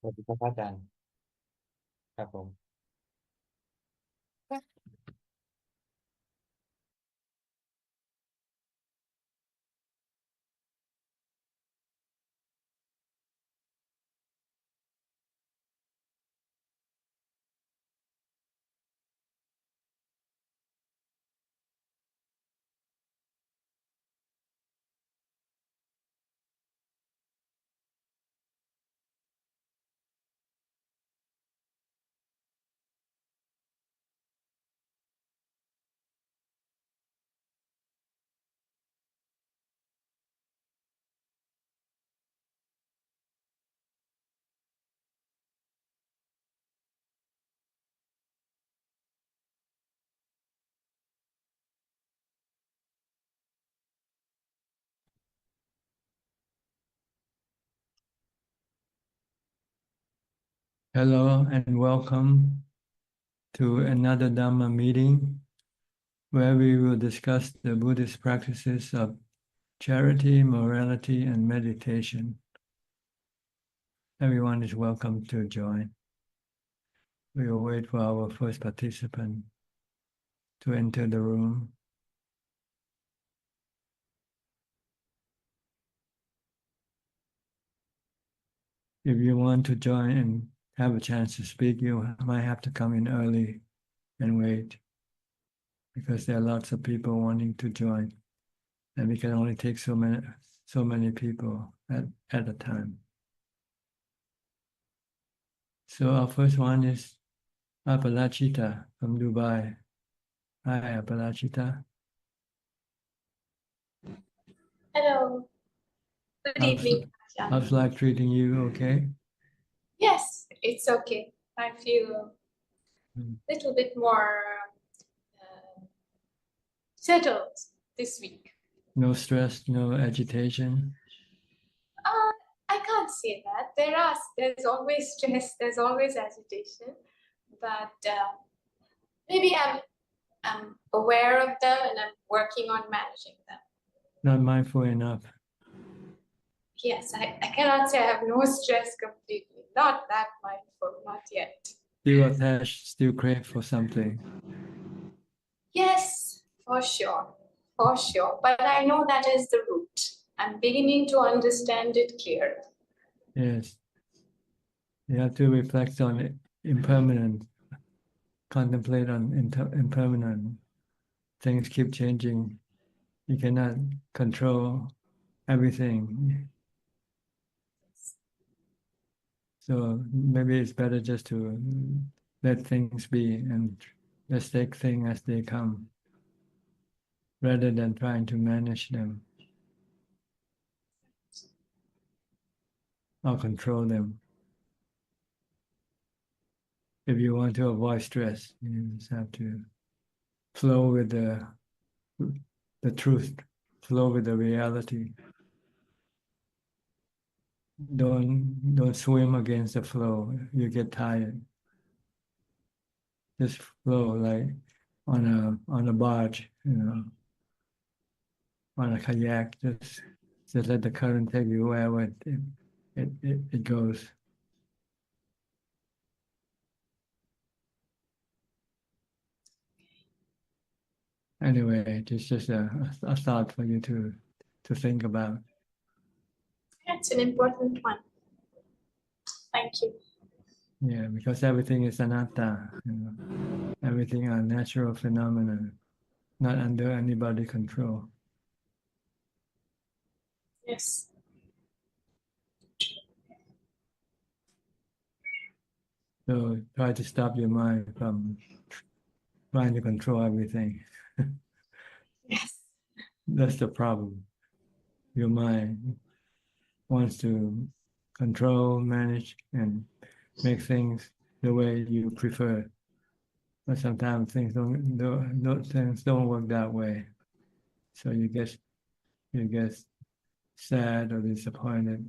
วัสดีครับอาจารย์ครับผม Hello and welcome to another Dhamma meeting where we will discuss the Buddhist practices of charity, morality, and meditation. Everyone is welcome to join. We will wait for our first participant to enter the room. If you want to join and have a chance to speak, you might have to come in early and wait because there are lots of people wanting to join, and we can only take so many people at a time. So our first one is Apalachita from Dubai. Hi, Apalachita. Hello. Good evening, Ajaan. How's life treating you? Okay? Yes, it's okay. I feel a little bit more settled this week. No stress, no agitation? I can't say that. There's always stress, there's always agitation, but maybe I'm aware of them and I'm working on managing them. Not mindful enough? Yes, I cannot say I have no stress completely. Not that mindful, not yet. Still attached, still crave for something? Yes, for sure. For sure. But I know that is the root. I'm beginning to understand it clearly. Yes. You have to reflect on it, impermanent, contemplate on impermanent. Things keep changing. You cannot control everything. So maybe it's better just to let things be and just take things as they come, rather than trying to manage them or control them. If you want to avoid stress, you just have to flow with the truth, flow with the reality. Don't swim against the flow. You get tired. Just flow like on a barge, on a kayak. Just let the current take you wherever it goes. Anyway, it's just a thought for you to think about. That's an important one. Thank you. Yeah, because everything is anatta. Everything are natural phenomena, not under anybody's control. Yes. So try to stop your mind from trying to control everything. Yes. That's the problem. Your mind wants to control, manage, and make things the way you prefer. But sometimes things don't work that way. So you get sad or disappointed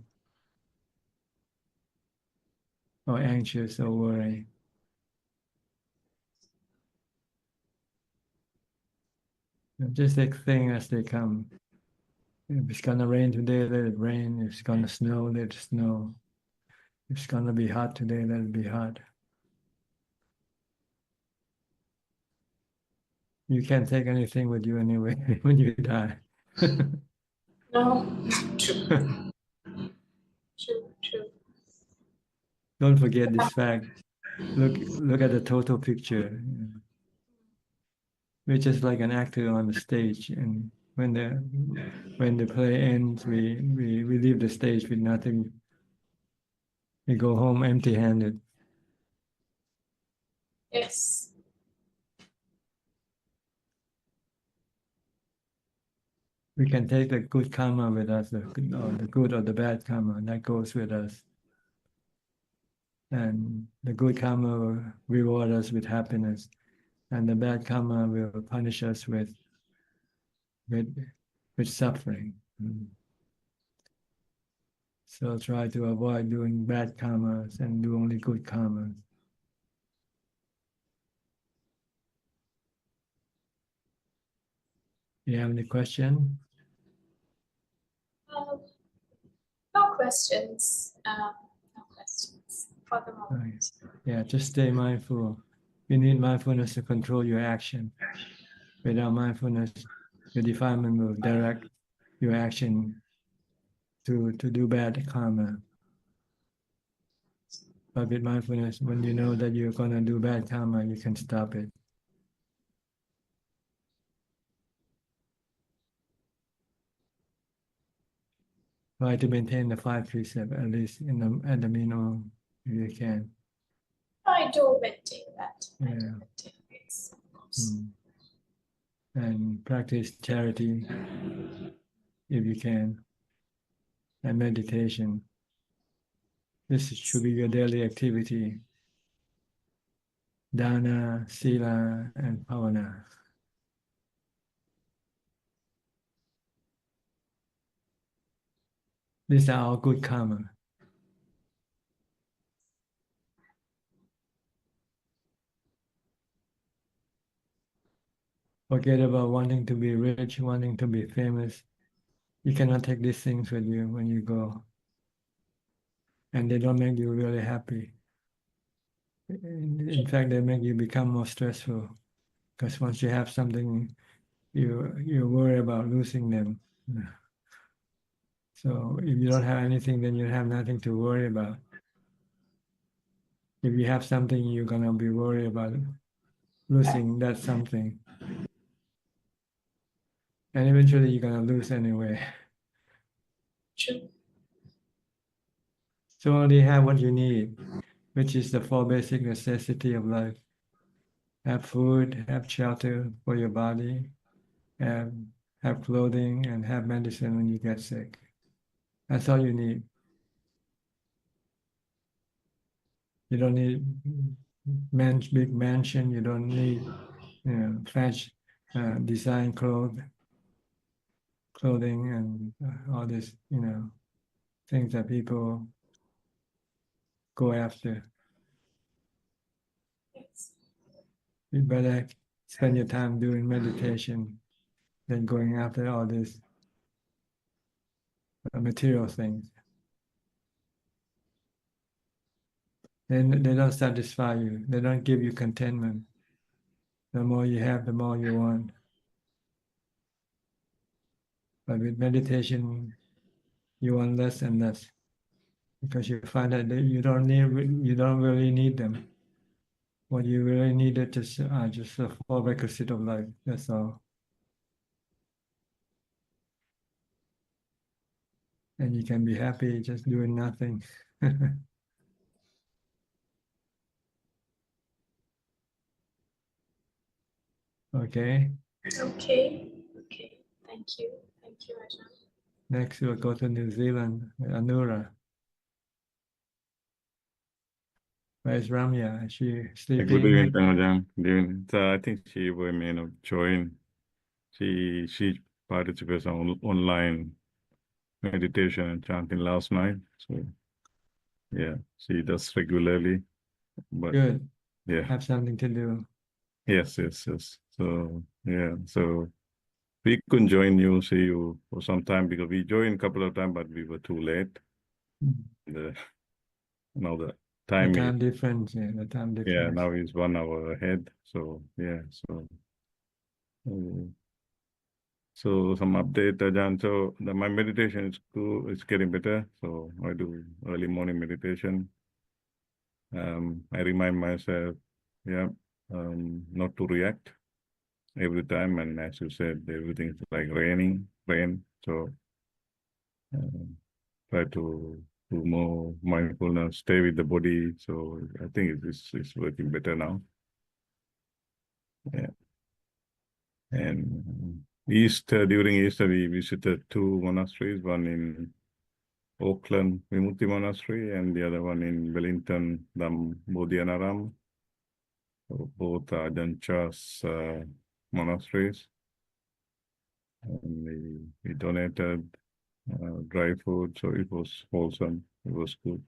or anxious or worried. Just take things as they come. If it's gonna rain today, let it rain. If it's gonna snow, let it snow. It's gonna be hot today, let it be hot. You can't take anything with you anyway when you die. No, true, true. Don't forget this fact. Look at the total picture. We're just like an actor on the stage, and when the play ends, we leave the stage with nothing. We go home empty-handed. Yes. We can take the good karma with us, the good or the bad karma that goes with us. And the good karma will reward us with happiness, and the bad karma will punish us with suffering. So try to avoid doing bad karmas and do only good karmas. You have any question? No questions. No questions for the moment. Yeah, just stay mindful. You need mindfulness to control your action. Without mindfulness, your defilement will direct your action to do bad karma. But with mindfulness, when you know that you're going to do bad karma, you can stop it. Try to maintain the 5 precepts at least at the minimum if you can. I do maintain that. Yeah. I do maintain this, of course. And practice charity if you can, and meditation. This should be your daily activity. Dana, sila, and bhavana. These are all good karma. Forget about wanting to be rich, wanting to be famous. You cannot take these things with you when you go. And they don't make you really happy. In fact, they make you become more stressful. Because once you have something, you worry about losing them. So if you don't have anything, then you have nothing to worry about. If you have something, you're gonna be worried about losing that something. And eventually you're gonna lose anyway. True. So only have what you need, which is the 4 basic necessities of life. Have food, have shelter for your body, and have clothing, and have medicine when you get sick. That's all you need. You don't need big mansion. You don't need fashion, design clothing and all this, things that people go after. Yes. You better spend your time doing meditation than going after all these material things. Then they don't satisfy you. They don't give you contentment. The more you have, the more you want. But with meditation, you want less and less, because you find that you don't really need them. What you really need is just a 4 requisite of life. That's all. And you can be happy just doing nothing. Okay. Okay. Thank you, Ajahn. Next, we'll go to New Zealand, Anura. Where's Ramya? Is she sleeping? Good evening, Ajahn. Good evening. So I think she may not join. She participates on online meditation and chanting last night. So yeah, she does regularly. But Good. yeah. Have something to do. Yes. So yeah, so we couldn't join you, see you for some time because we joined a couple of times, but we were too late. now the The time is, time difference, yeah, the time yeah, difference. now is 1 hour ahead. So yeah, so some update, Ajahn. So my meditation is cool. It's getting better. So I do early morning meditation. I remind myself, yeah, not to react every time. And as you said, everything's like rain. So try to do more mindfulness, stay with the body. So I think it's working better now. Yeah. And during Easter, we visited 2 monasteries, one in Auckland, Vimukti Monastery, and the other one in Wellington, Bodhianaram. So both are Ajaan Suchart's monasteries. And we donated dry food, so it was wholesome. It was good.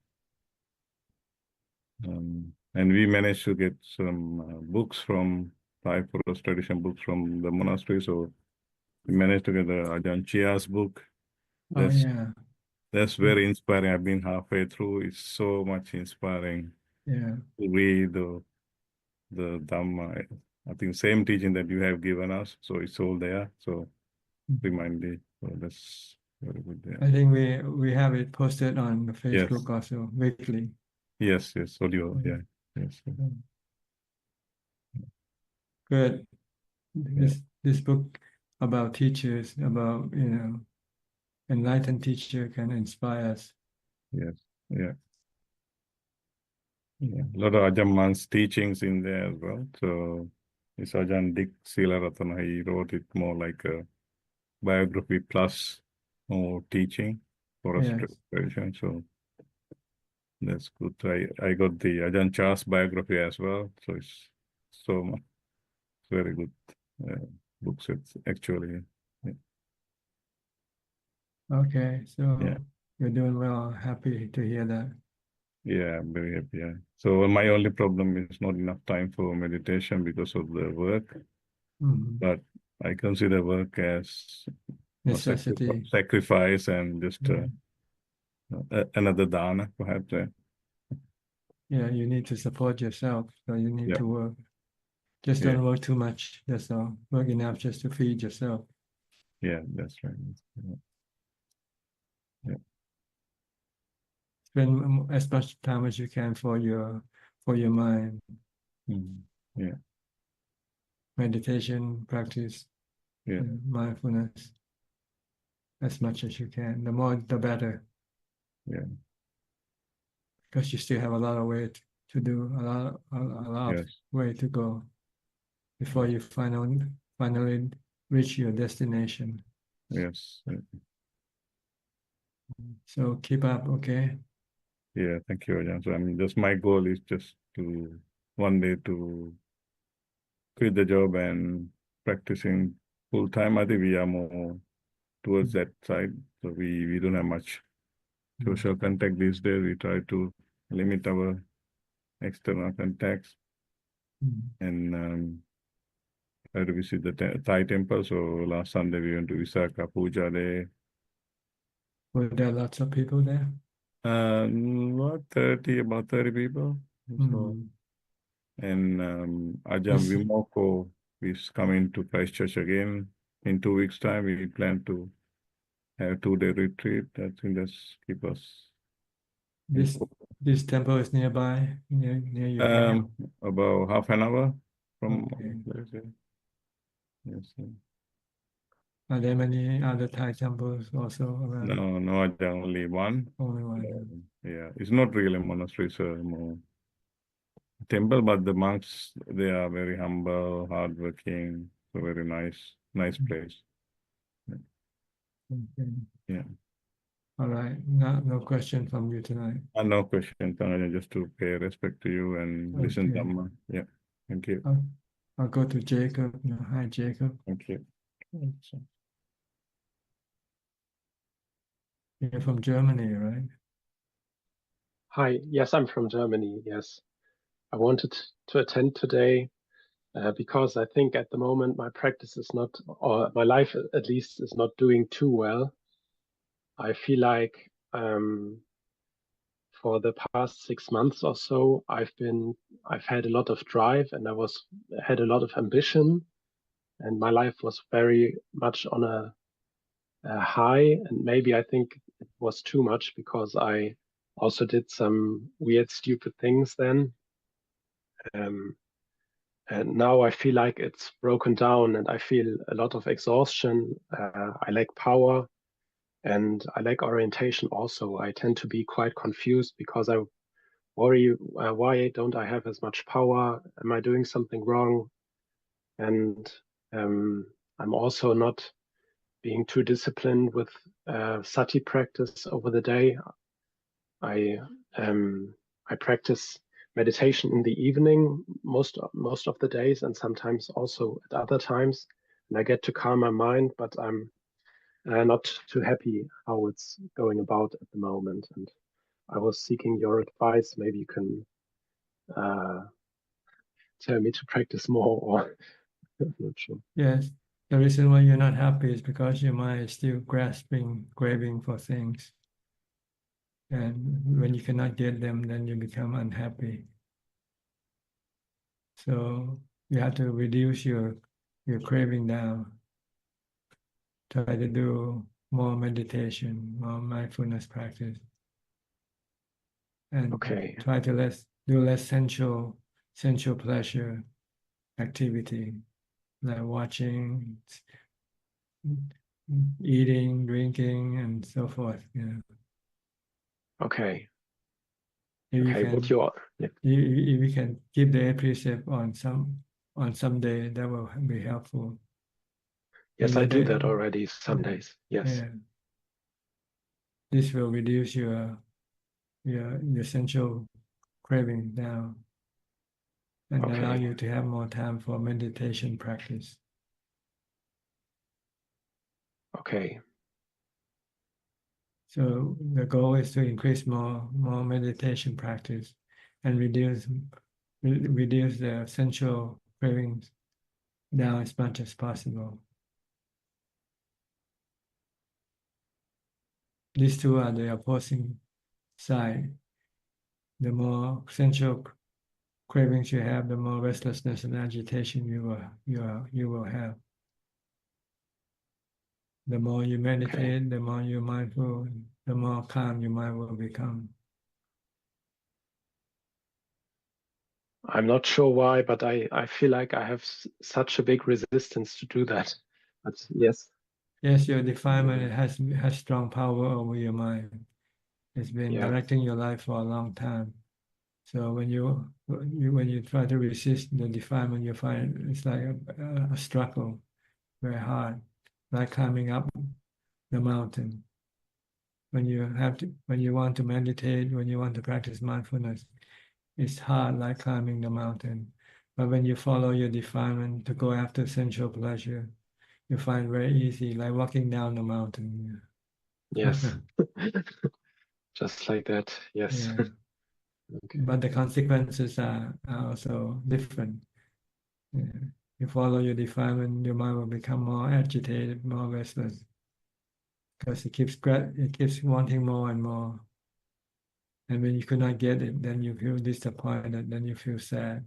And we managed to get some books from Thai Forest tradition books from the monastery. So we managed to get the Ajahn Chia's book. Oh yeah, That's very inspiring. I've been halfway through. It's so much inspiring yeah. to read the Dhamma. I think same teaching that you have given us. So it's all there. So reminded. So that's very good. Yeah. I think we have it posted on the Yes. Facebook also weekly. Yes. Audio. Yeah. Yes. Good. This book about teachers, about enlightened teacher can inspire us. Yes. Yeah. Yeah. A lot of Ajahn Mun's teachings in there as well. So it's Ajahn Dick Silaratana. He wrote it more like a biography plus more teaching for us Yes. tradition. So that's good. I got the Ajahn Chah's biography as well. So it's so much, very good books. It's actually. Yeah. Okay, so Yeah. you're doing well. Happy to hear that. Yeah, I'm very happy. Yeah. So my only problem is not enough time for meditation because of the work. Mhm. But I consider work as a Necessity. sacrifice and just another dana, perhaps. Yeah, you need to support yourself, so you need Yeah. to work. Just Yeah. don't work too much. That's all. Work enough just to feed yourself. Yeah, that's right. Yeah. Spend as much time as you can for your mind. Yeah. Meditation practice, Yeah. mindfulness as much as you can. The more, the better. Yeah. Because you still have a lot of way to do, a lot of Yes. way to go before you finally reach your destination. Yes. So keep up, okay? Yeah. Thank you, Ajahn. So I mean, just my goal is just to one day to quit the job and practicing full time. I think we are more towards that side. So we don't have much social contact these days. We try to limit our external contacts and try to visit the Thai temple. So last Sunday we went to Visakha Puja Day. Were there lots of people there? About 30 people. So, and Ajahn Vimoko is coming to Christchurch again in 2 weeks' time. We plan to have 2-day retreat. I think that's keep us. This temple is nearby, near your home. About half an hour from Okay. place. Yes. Are there many other Thai temples also around? No, Ajahn, only one. Only one. Yeah, it's not really a monastery, it's a more temple, but the monks, they are very humble, hardworking, so very nice place. Okay. Yeah. All right. No question from you tonight. No question, Tangaja, just to pay respect to you and listen Okay. Dhamma. Yeah. Thank you. I'll go to Jacob. Hi, Jacob. Thank you. You're from Germany, right? Hi, yes, I'm from Germany, yes. I wanted to attend today because I think at the moment my practice is not, or my life at least is not doing too well. I feel like for the past 6 months or so, I've had a lot of drive, and had a lot of ambition, and my life was very much on a high, and maybe I think it was too much because I also did some weird, stupid things then. And now I feel like it's broken down, and I feel a lot of exhaustion. I lack power, and I lack orientation also. I tend to be quite confused because I worry, why don't I have as much power? Am I doing something wrong? And I'm also not being too disciplined with sati practice over the day. I practice meditation in the evening most of the days, and sometimes also at other times, and I get to calm my mind, but I'm not too happy how it's going about at the moment. And I was seeking your advice. Maybe you can tell me to practice more, or I'm not sure. Yes, the reason why you're not happy is because your mind is still grasping, craving for things. And when you cannot get them, then you become unhappy. So you have to reduce your craving down. Try to do more meditation, more mindfulness practice. And Okay. try to do less sensual pleasure activity, like watching, eating, drinking, and so forth. Okay. If you Okay. can, Would you? Yeah. if you can keep the 8 precept on some day, that will be helpful. Yes, I let do it- that already some Yeah. days. Yes. Yeah. This will reduce your sensual craving down and allow Okay. you to have more time for meditation practice. Okay. So the goal is to increase more meditation practice and reduce the sensual cravings down as much as possible. These two are the opposing side. The more sensual cravings you have, the more restlessness and agitation you will have. The more you meditate, the more you're mindful, the more calm your mind will become. I'm not sure why, but I feel like I have such a big resistance to do that. But yes. Yes, your defilement has strong power over your mind. It's been directing your life for a long time. So when you try to resist the defilement, you find it's like a struggle, very hard, like climbing up the mountain. When you want to meditate, when you want to practice mindfulness, it's hard, like climbing the mountain. But when you follow your defilement to go after sensual pleasure, you find very easy, like walking down the mountain. Yes. Just like that. Yes. Yeah. Okay. But the consequences are also different. Yeah. You follow your defilement, your mind will become more agitated, more restless, because it keeps wanting more and more. And when you could not get it, then you feel disappointed, then you feel sad.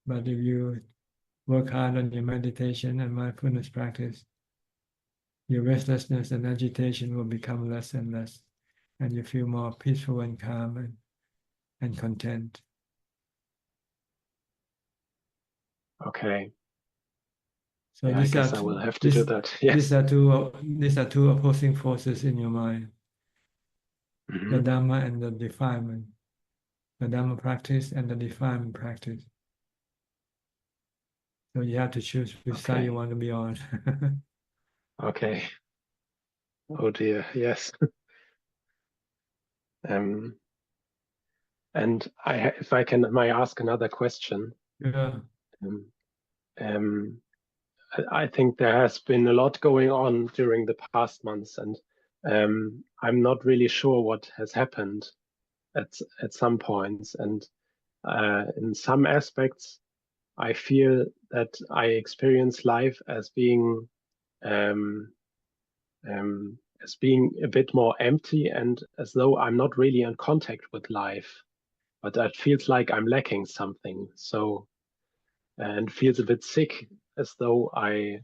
But if you work hard on your meditation and mindfulness practice, your restlessness and agitation will become less and less, and you feel more peaceful and calm and content. Okay. So I guess I will have to do that. Yes. These are two opposing forces in your mind. The Mhm. Dhamma and the defilement. The Dhamma practice and the defilement practice. So you have to choose which side you want to be on. Okay. Oh dear. Yes. And if I can, may I ask another question? Yeah. I think there has been a lot going on during the past months, and I'm not really sure what has happened at some points. And in some aspects, I feel that I experience life as being as being a bit more empty and as though I'm not really in contact with life, but it feels like I'm lacking something. So, and feels a bit sick, as though I'm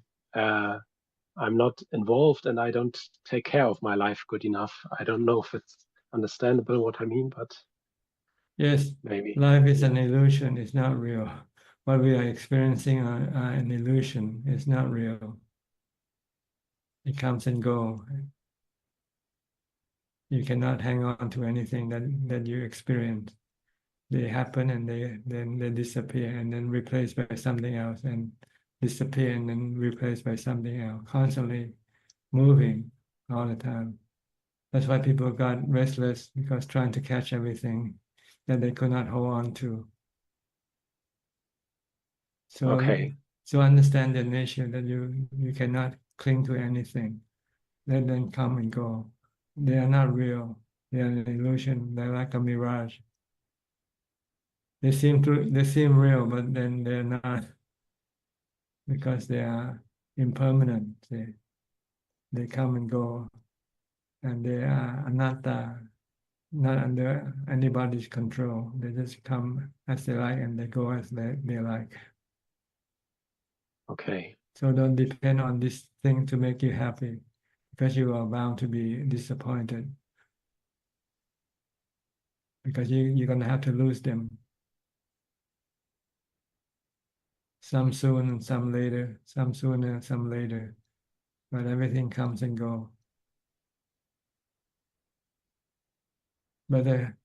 not involved and I don't take care of my life good enough. I don't know if it's understandable what I mean, but Yes, maybe. life is an illusion. It's not real. What we are experiencing are an illusion. It's not real. It comes and goes. You cannot hang on to anything that you experience. They happen and they disappear and then replaced by something else, and disappear and then replaced by something else. Constantly moving all the time. That's why people got restless, because trying to catch everything that they could not hold on to. So, Okay. so understand the nature that you cannot cling to anything. Let them come and go. They are not real. They are an illusion. They're like a mirage. They seem real, but then they're not, because they are impermanent. They come and go, and they are anatta, not under anybody's control. They just come as they like and they go as they like. Okay. So don't depend on this thing to make you happy, because you are bound to be disappointed, because you're going to have to lose them. Some soon and some later, some sooner and some later, but everything comes and goes. Better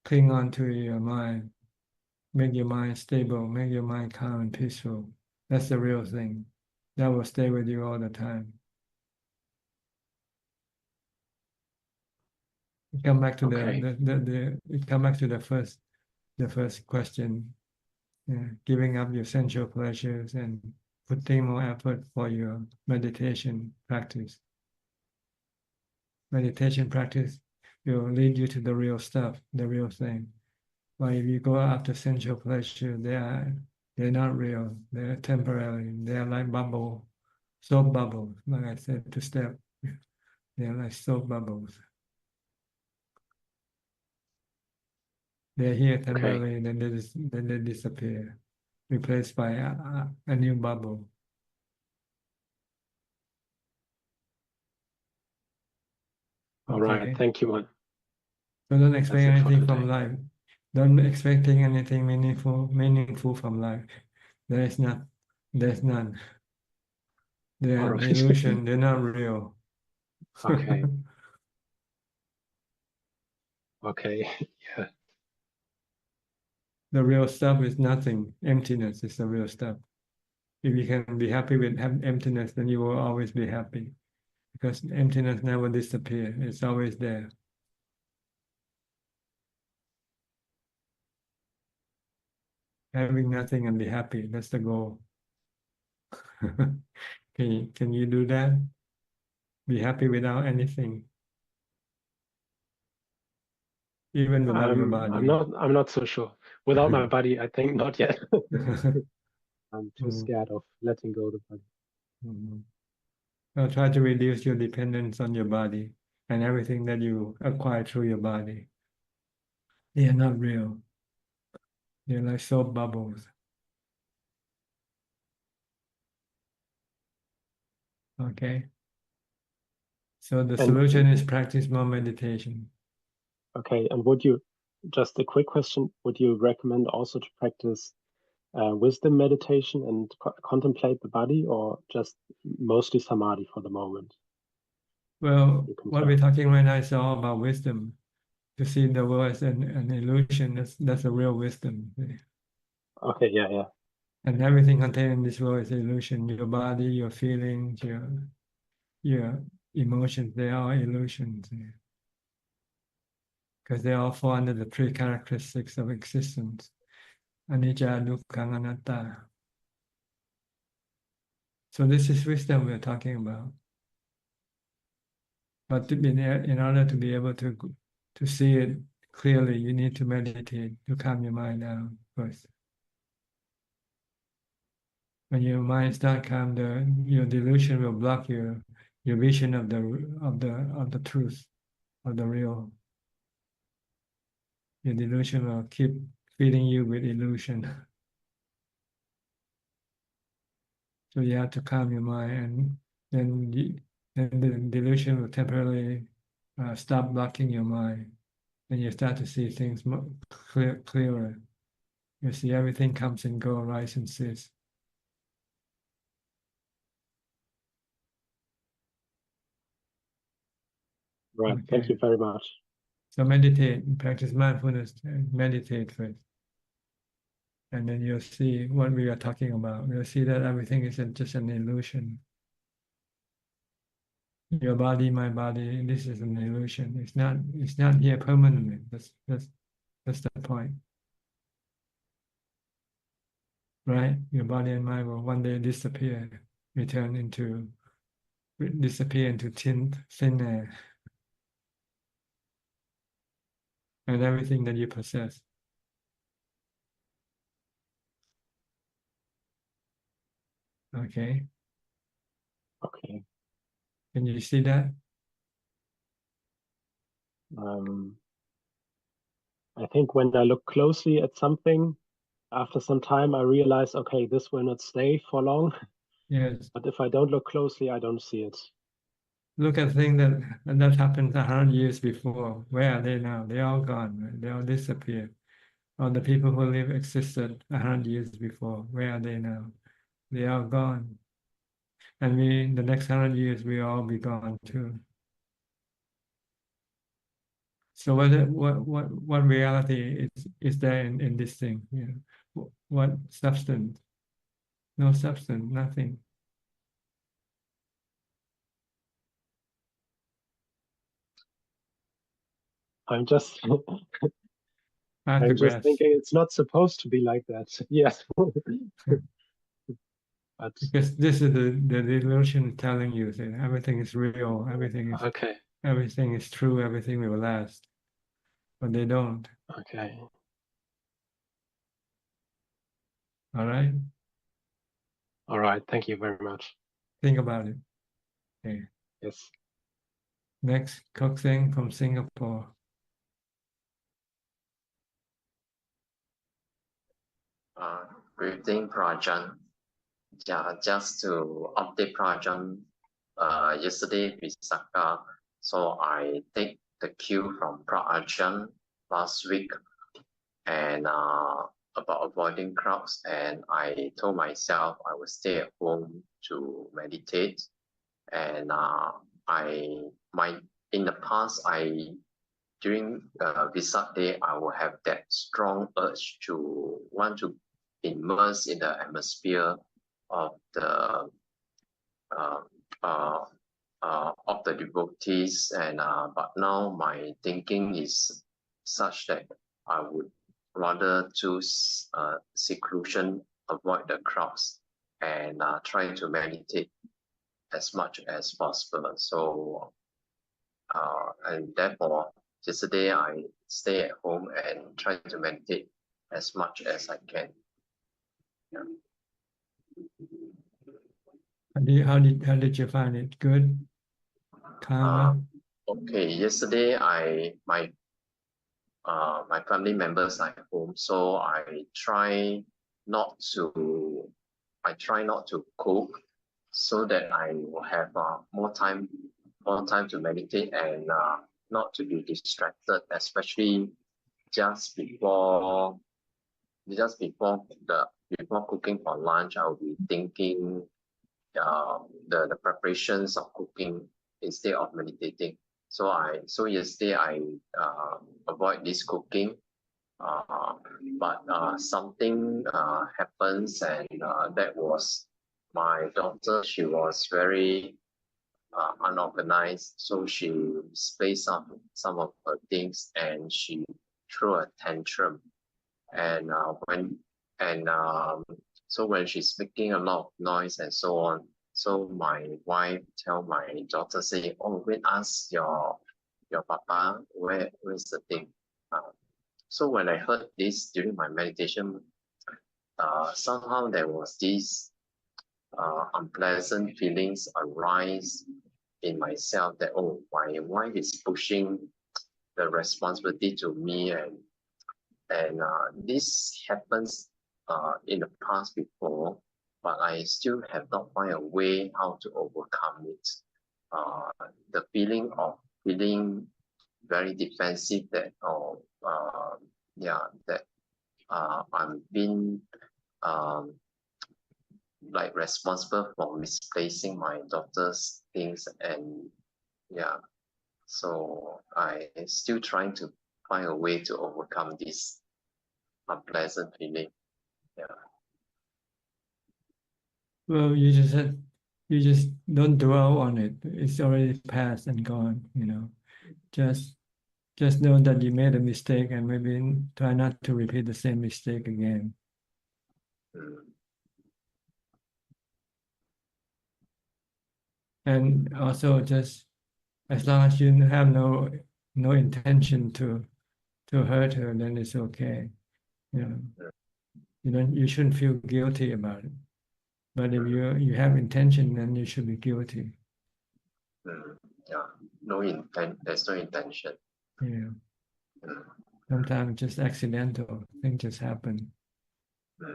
cling on to your mind, make your mind stable, make your mind calm and peaceful. That's the real thing. That will stay with you all the time. Come back to Okay. come back to the first question. Giving up your sensual pleasures and putting more effort for your meditation practice. Meditation practice will lead you to the real stuff, the real thing. But if you go after sensual pleasure, they're not real. They're temporary. They're like soap bubbles. Like I said, to step. They're like soap bubbles. They're here temporarily, then they disappear, replaced by a new bubble. All right. Thank you. So don't expect That's it for anything from today. life. Don't expecting anything meaningful from life. There's none. They're All an right. illusion. They're not real. Okay. Okay. Yeah. The real stuff is nothing. Emptiness is the real stuff. If you can be happy with emptiness, then you will always be happy, because emptiness never disappears. It's always there. Having nothing and be happy. That's the goal. Can you do that? Be happy without anything, even without your body. I'm not so sure. Without my body, I think not yet. I'm too scared of letting go of the body. Well, try to reduce your dependence on your body and everything that you acquire through your body. They are not real. They're like soap bubbles. Okay. So the solution is practice more meditation. Okay. And just a quick question, would you recommend also to practice wisdom meditation and contemplate the body, or just mostly samadhi for the moment? Well, what we're talking right now is all about wisdom. To see the world as an illusion, that's a real wisdom. Okay, yeah. And everything contained in this world is illusion. Your body, your feelings, your emotions, they are illusions. Because they all fall under the three characteristics of existence. Anicca, dukkha, anatta. So this is wisdom we're talking about. But in order to be able to see it clearly, you need to meditate, to calm your mind down first. When your mind starts calm, your delusion will block your your vision of the truth, of the real. Your delusion will keep feeding you with illusion. So you have to calm your mind, and then the delusion will temporarily stop blocking your mind, and you start to see things clearer. You see everything comes and goes, rise and cease. Right. Thank Okay. you very much. So meditate, practice mindfulness, and meditate first. And then you'll see what we are talking about. You'll see that everything is just an illusion. Your body, my body, this is an illusion. It's not here permanently. That's the point. Right? Your body and mind will one day disappear, disappear into thin air. And everything that you possess. Okay. Okay. Can you see that? I think when I look closely at something, after some time, I realize, okay, this will not stay for long. Yes. But if I don't look closely, I don't see it. Look at things that happened 100 years before. Where are they now? They're all gone. Right? They all disappeared. All the people who existed 100 years before. Where are they now? They are gone. And the next 100 years, we all be gone too. So what reality is there in this thing? You know, what substance? No substance, nothing. I'm just Hard to I'm just grasp. thinking it's not supposed to be like that. Yes. But Because this is the delusion telling you that everything is real, okay. everything is true, everything will last. But they don't. Okay. All right? All right. Thank you very much. Think about it. Okay. Yes. Next, Kok Seng from Singapore. Good evening, Ajaan. Yeah, just to update Ajaan, yesterday with Saka, so I take the cue from Ajaan last week and about avoiding crowds, and I told myself I will stay at home to meditate. And in the past, during Vesak day, I will have that strong urge to want to immerse in the atmosphere of the devotees, and but now my thinking is such that I would rather choose seclusion, avoid the crowds, and try to meditate as much as possible. So and therefore yesterday I stay at home and try to meditate as much as I can. Yeah. How did you find it? Good? Calmer? Okay, yesterday my family members are at home, so I try not to cook, so that I will have more time to meditate and not to be distracted, especially just before cooking for lunch. I will be thinking the preparations of cooking instead of meditating. So yesterday I avoid this cooking, but something happens, and that was my daughter. She was very unorganized, so she misplaced some of her things, and she threw a tantrum. And so when she's making a lot of noise and so on, so my wife tell my daughter, say, "Oh, wait, ask your papa where's the thing." So when I heard this during my meditation, somehow there was this unpleasant feelings arise in myself that, oh, my wife is pushing the responsibility to me, and this happens in the past before, but I still have not find a way how to overcome it. The feeling of feeling very defensive that, that I'm being like responsible for misplacing my daughter's things, and so I still trying to find a way to overcome this unpleasant feeling. Well, you just don't dwell on it. It's already past and gone, you know. Just know that you made a mistake and maybe try not to repeat the same mistake again. And also just as long as you have no intention to hurt her, then it's okay. You know, you shouldn't feel guilty about it. But if you have intention, then you should be guilty. No intent. There's no intention. Yeah. Sometimes just accidental things just happen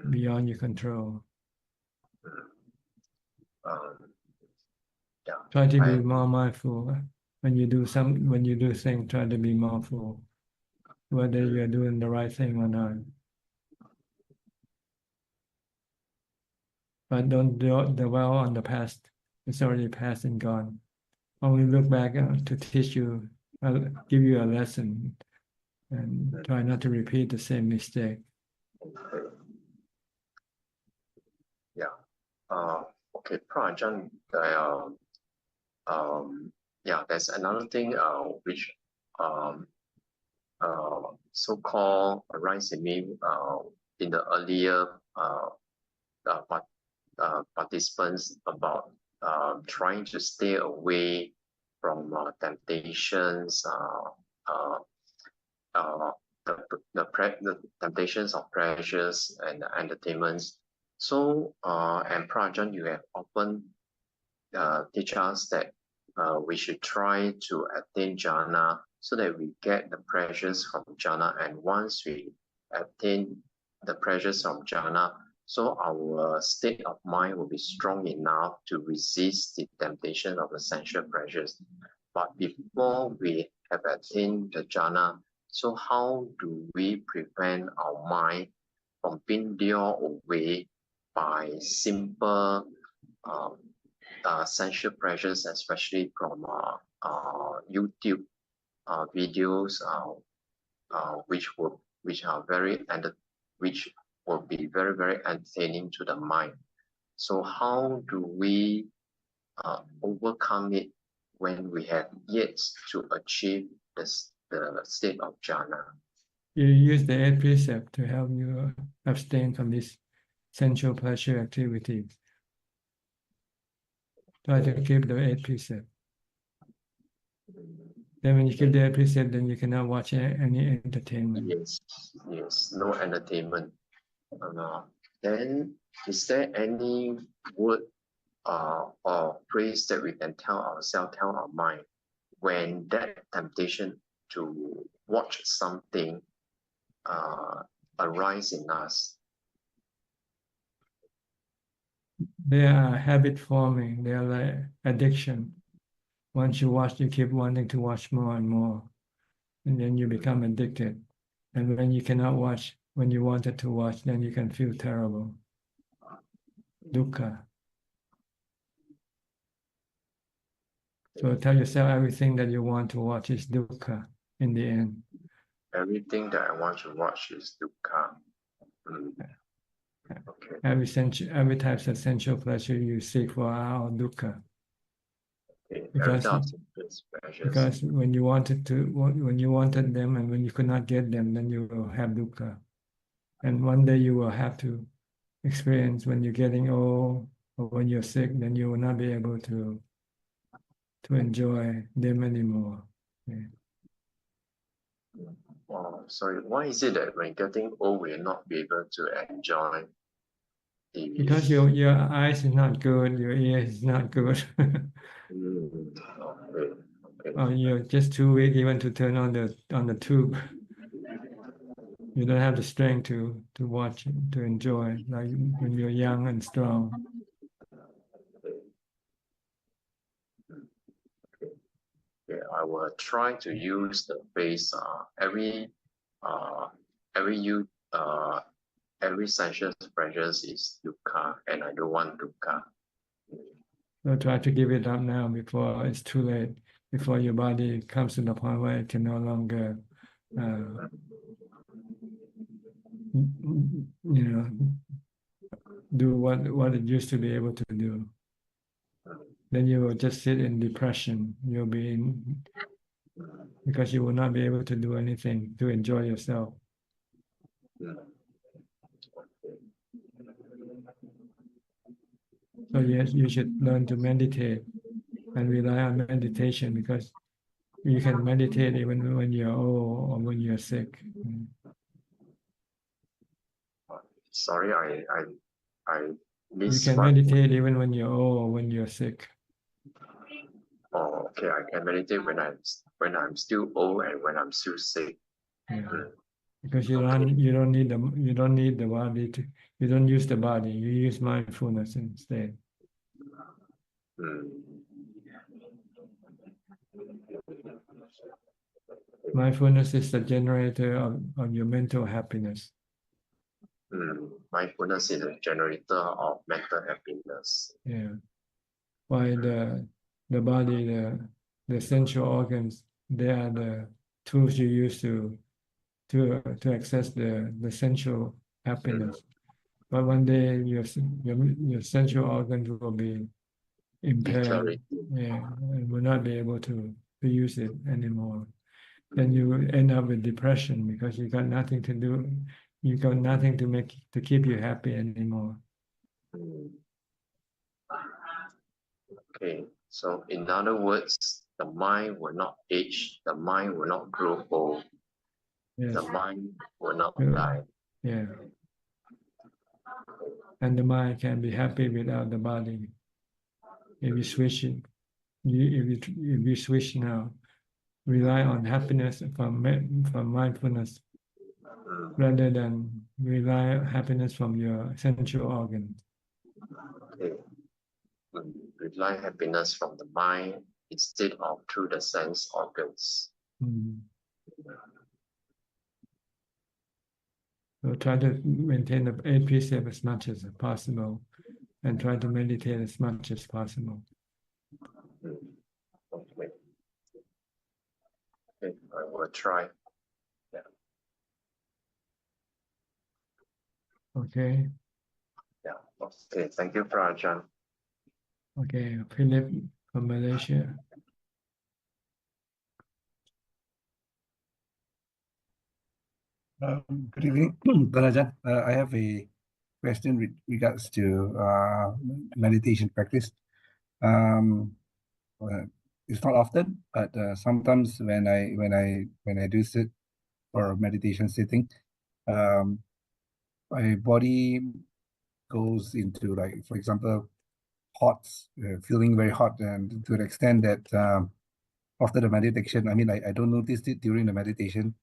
beyond your control. Try to be more mindful when you do things. Try to be mindful whether you're doing the right thing or not. But don't dwell on the past. It's already past and gone. Only look back to teach you, give you a lesson, and try not to repeat the same mistake. Okay, Ajaan, there's another thing which so-called arise in me in the earlier participants about trying to stay away from temptations, the temptations of pleasures and entertainments. So, and Ajaan, you have often teach us that we should try to attain jhana so that we get the pleasures from jhana, and once we attain the pleasures from jhana, so our state of mind will be strong enough to resist the temptation of the sensual pleasures. But before we have attained the jhana, so how do we prevent our mind from being lured away by simple sensual pleasures, especially from YouTube videos, which will be very, very entertaining to the mind. So how do we overcome it when we have yet to achieve the state of jhana? You use the 8 precepts to help you abstain from these sensual pleasure activities. Try to keep the 8 precepts. Then when you keep the 8 precepts, then you cannot watch any entertainment. Yes, no entertainment. Then is there any word or phrase that we can tell ourselves, tell our mind, when that temptation to watch something arise in us? They are habit forming. They are like addiction. Once you watch, you keep wanting to watch more and more, and then you become addicted. And when you cannot watch when you wanted to watch, then you can feel terrible. Dukkha. So tell yourself everything that you want to watch is dukkha in the end. Everything that I want to watch is dukkha. Okay. Every type of sensual pleasure you seek for are all dukkha. Okay. Because when you wanted them and when you could not get them, then you will have dukkha. And one day you will have to experience when you're getting old or when you're sick, then you will not be able to enjoy them anymore. Okay. Sorry, why is it that when getting old, we will not be able to enjoy Because your eyes is not good, your ears is not good. Okay. Or you're just too weak even to turn on the tube. You don't have the strength to watch it, to enjoy, like when you're young and strong. Okay, I will try to use the phrase every sensuous pressures is dukkha, and I don't want dukkha. So try to give it up now before it's too late, before your body comes to the point where it can no longer, do what it used to be able to do. Then you will just sit in depression. You'll be in, because you will not be able to do anything to enjoy yourself. So yes, you should learn to meditate and rely on meditation, because you can meditate even when you're old or when you're sick. Sorry, I You missed can one. meditate even when you're old or when you're sick. Oh, okay. I can meditate when I'm still old and when I'm still sick. Yeah. Because you don't need the body to, you don't use the body, you use mindfulness instead. Mindfulness is the generator of your mental happiness. Mindfulness is a generator of mental happiness. Yeah. While the body, the sensual organs, they are the tools you use to access the sensual happiness. But one day your sensual organs will be impaired, and will not be able to use it anymore. Then you will end up with depression, because you got nothing to do, you got nothing to keep you happy anymore. Okay, so in other words, the mind will not age, the mind will not grow old, Yes. the mind will not die. Yeah. And the mind can be happy without the body. If you switch it, if you switch now, rely on happiness from mindfulness, rather than rely on happiness from your sensual organs. Okay. Rely happiness from the mind instead of through the sense organs. So try to maintain the 8 precepts as much as possible, and try to meditate as much as possible. Okay. Okay, I will try. Yeah. Okay. Yeah. Okay. Thank you, Ajaan. Okay, Philip from Malaysia. Good evening, Ajaan. I have a question with regards to meditation practice. It's not often, but sometimes when I do sit for a meditation sitting, my body goes into, like, for example, hot, feeling very hot, and to the extent that after the meditation, I mean, I don't notice it during the meditation.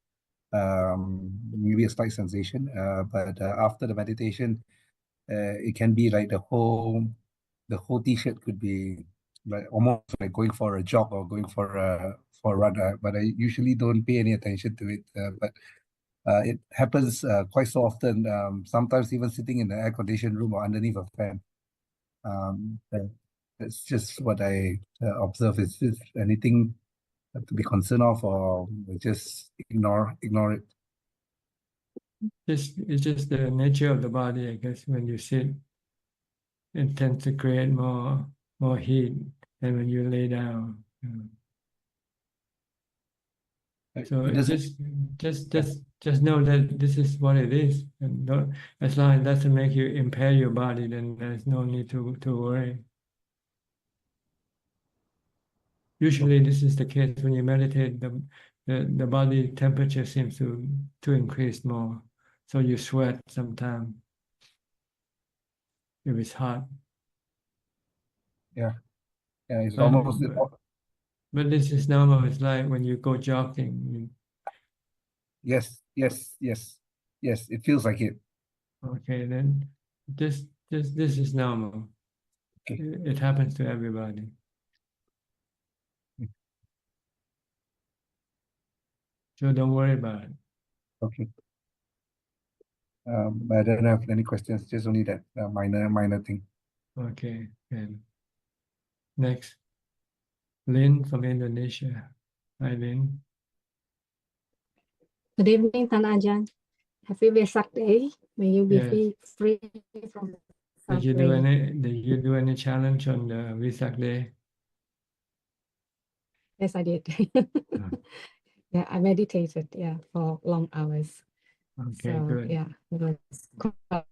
Maybe a slight sensation, but after the meditation, it can be like the whole t-shirt could be like almost like going for a jog or going for a run. But I usually don't pay any attention to it. But it happens quite so often. Sometimes even sitting in the air-conditioned room or underneath a fan. That's just what I observe. Is this anything to be concerned of, or just ignore it? It's just the nature of the body, I guess. When you sit, it tends to create more heat than when you lay down. So just know that this is what it is, and as long as it doesn't make you impair your body, then there's no need to worry. Usually, this is the case when you meditate. The body temperature seems to increase more, so you sweat sometimes. if it's hot. Yeah, it's But, almost but this is normal. It's like when you go jogging. yes. It feels like it. Okay, then this is normal. Okay. It happens to everybody. So don't worry about it. Okay. I don't have any questions. Just only that minor thing. Okay, and next, Lynn from Indonesia. Hi, Lynn. Good evening, Tan Ajahn. Happy Vesak Day. May you be Yes. free from Did you do suffering. Did you do any challenge on the Vesak Day? Yes, I did. Yeah, I meditated, for long hours. Okay, So, good. it was quite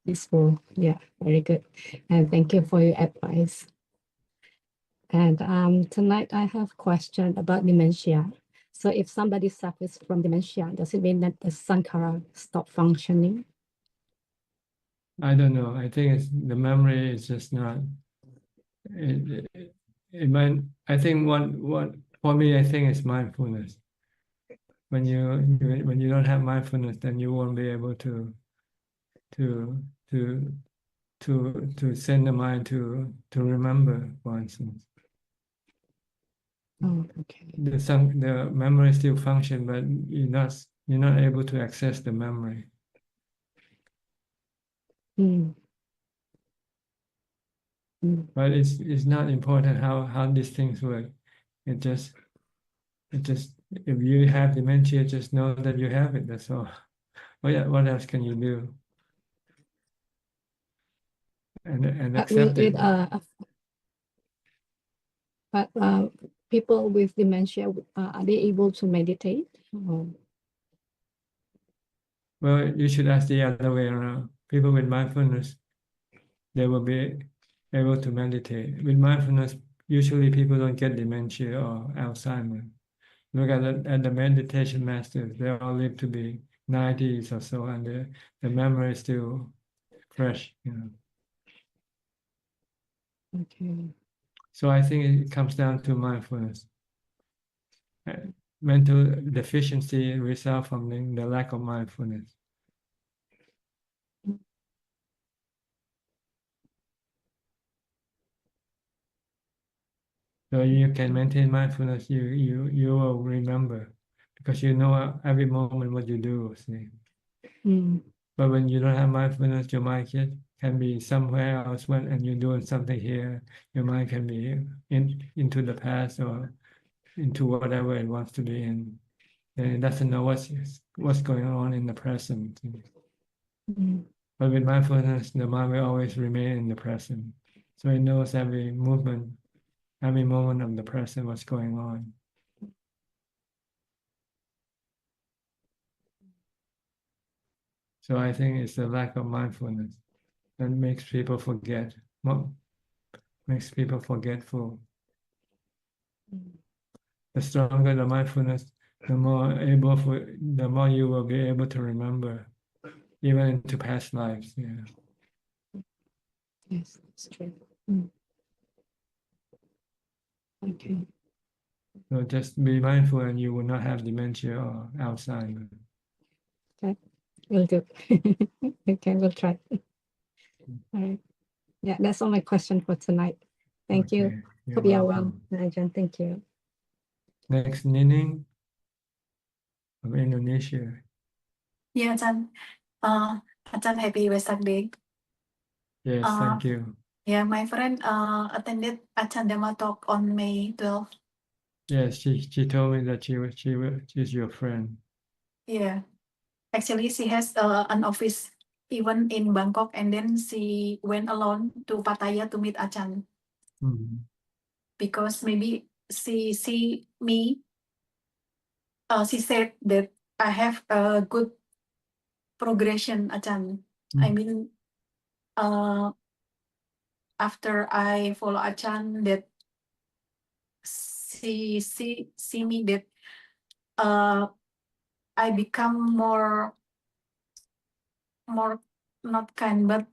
peaceful. Yeah, very good. And thank you for your advice. And tonight I have a question about dementia. So if somebody suffers from dementia, does it mean that the sankara stop functioning? I don't know. I think it's the memory is just not. It might. I think what for me, I think it's mindfulness. When you don't have mindfulness, then you won't be able to send the mind to remember, for instance. Oh, okay. The memory still function, but you're not able to access the memory. Mm. Mm. But it's not important how these things work. It just if you have dementia, just know that you have it. That's all. What else can you do? And accept it. But people with dementia, are they able to meditate? Oh. Well, you should ask the other way around. People with mindfulness, they will be able to meditate. With mindfulness, usually people don't get dementia or Alzheimer. Look at the meditation masters; they all live to be 90s or so, and the memory is still fresh. Okay. So I think it comes down to mindfulness. Mental deficiency results from the lack of mindfulness. So you can maintain mindfulness. You will remember because you know every moment what you do. See. Mm. But when you don't have mindfulness, your mind can be somewhere else and you're doing something here. Your mind can be into the past or into whatever it wants to be in. And it doesn't know what's going on in the present. Mm. But with mindfulness, the mind will always remain in the present. So it knows every movement, every moment of the present, what's going on. So I think it's the lack of mindfulness that makes people forget, makes people forgetful. The stronger the mindfulness, the more you will be able to remember, even into past lives. Yeah. Yes, that's true. Mm. Okay. So just be mindful, and you will not have dementia or Alzheimer. Okay, will do. Okay, we'll try. All right. Yeah, that's all my question for tonight. Thank you. Okay, you're Hope you are well, welcome. Ajahn. Thank you. Next, Nining from Indonesia. Yeah, Ajahn. Ajahn, happy Vesak Day. Yes, thank you. Yeah, my friend attended Ajahn Dhammatalk on May 12th. Yes, she told me that she's your friend. Yeah, actually she has an office even in Bangkok, and then she went alone to Pattaya to meet Ajahn. Because maybe she see me. She said that I have a good progression, Ajahn. I mean, after I follow Ajahn, that she see me that I become more not kind, but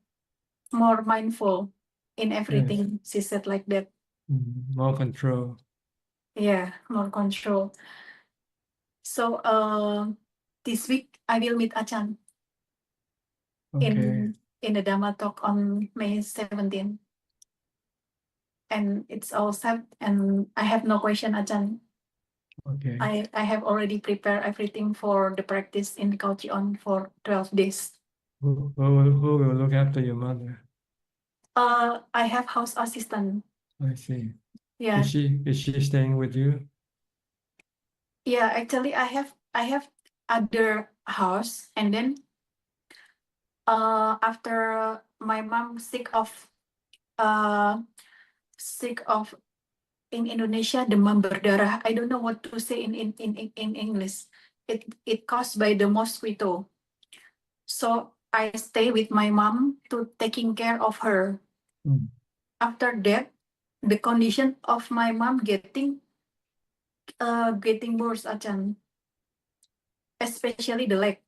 more mindful in everything. She said like that. More control. Yeah, more control. So this week I will meet Ajahn Okay. in the Dhammatalk on May 17th. And it's all set and I have no question, Ajahn. Okay. I have already prepared everything for the practice in Kauchi on for 12 days. Who will look after your mother? I have house assistant. I see. Yeah. Is she staying with you? Yeah, actually I have other house and then after my mom sick of in Indonesia demam berdarah. I don't know what to say in English. It caused by the mosquito. So I stay with my mom to taking care of her. After that, the condition of my mom getting worse, Ajahn. Especially the leg.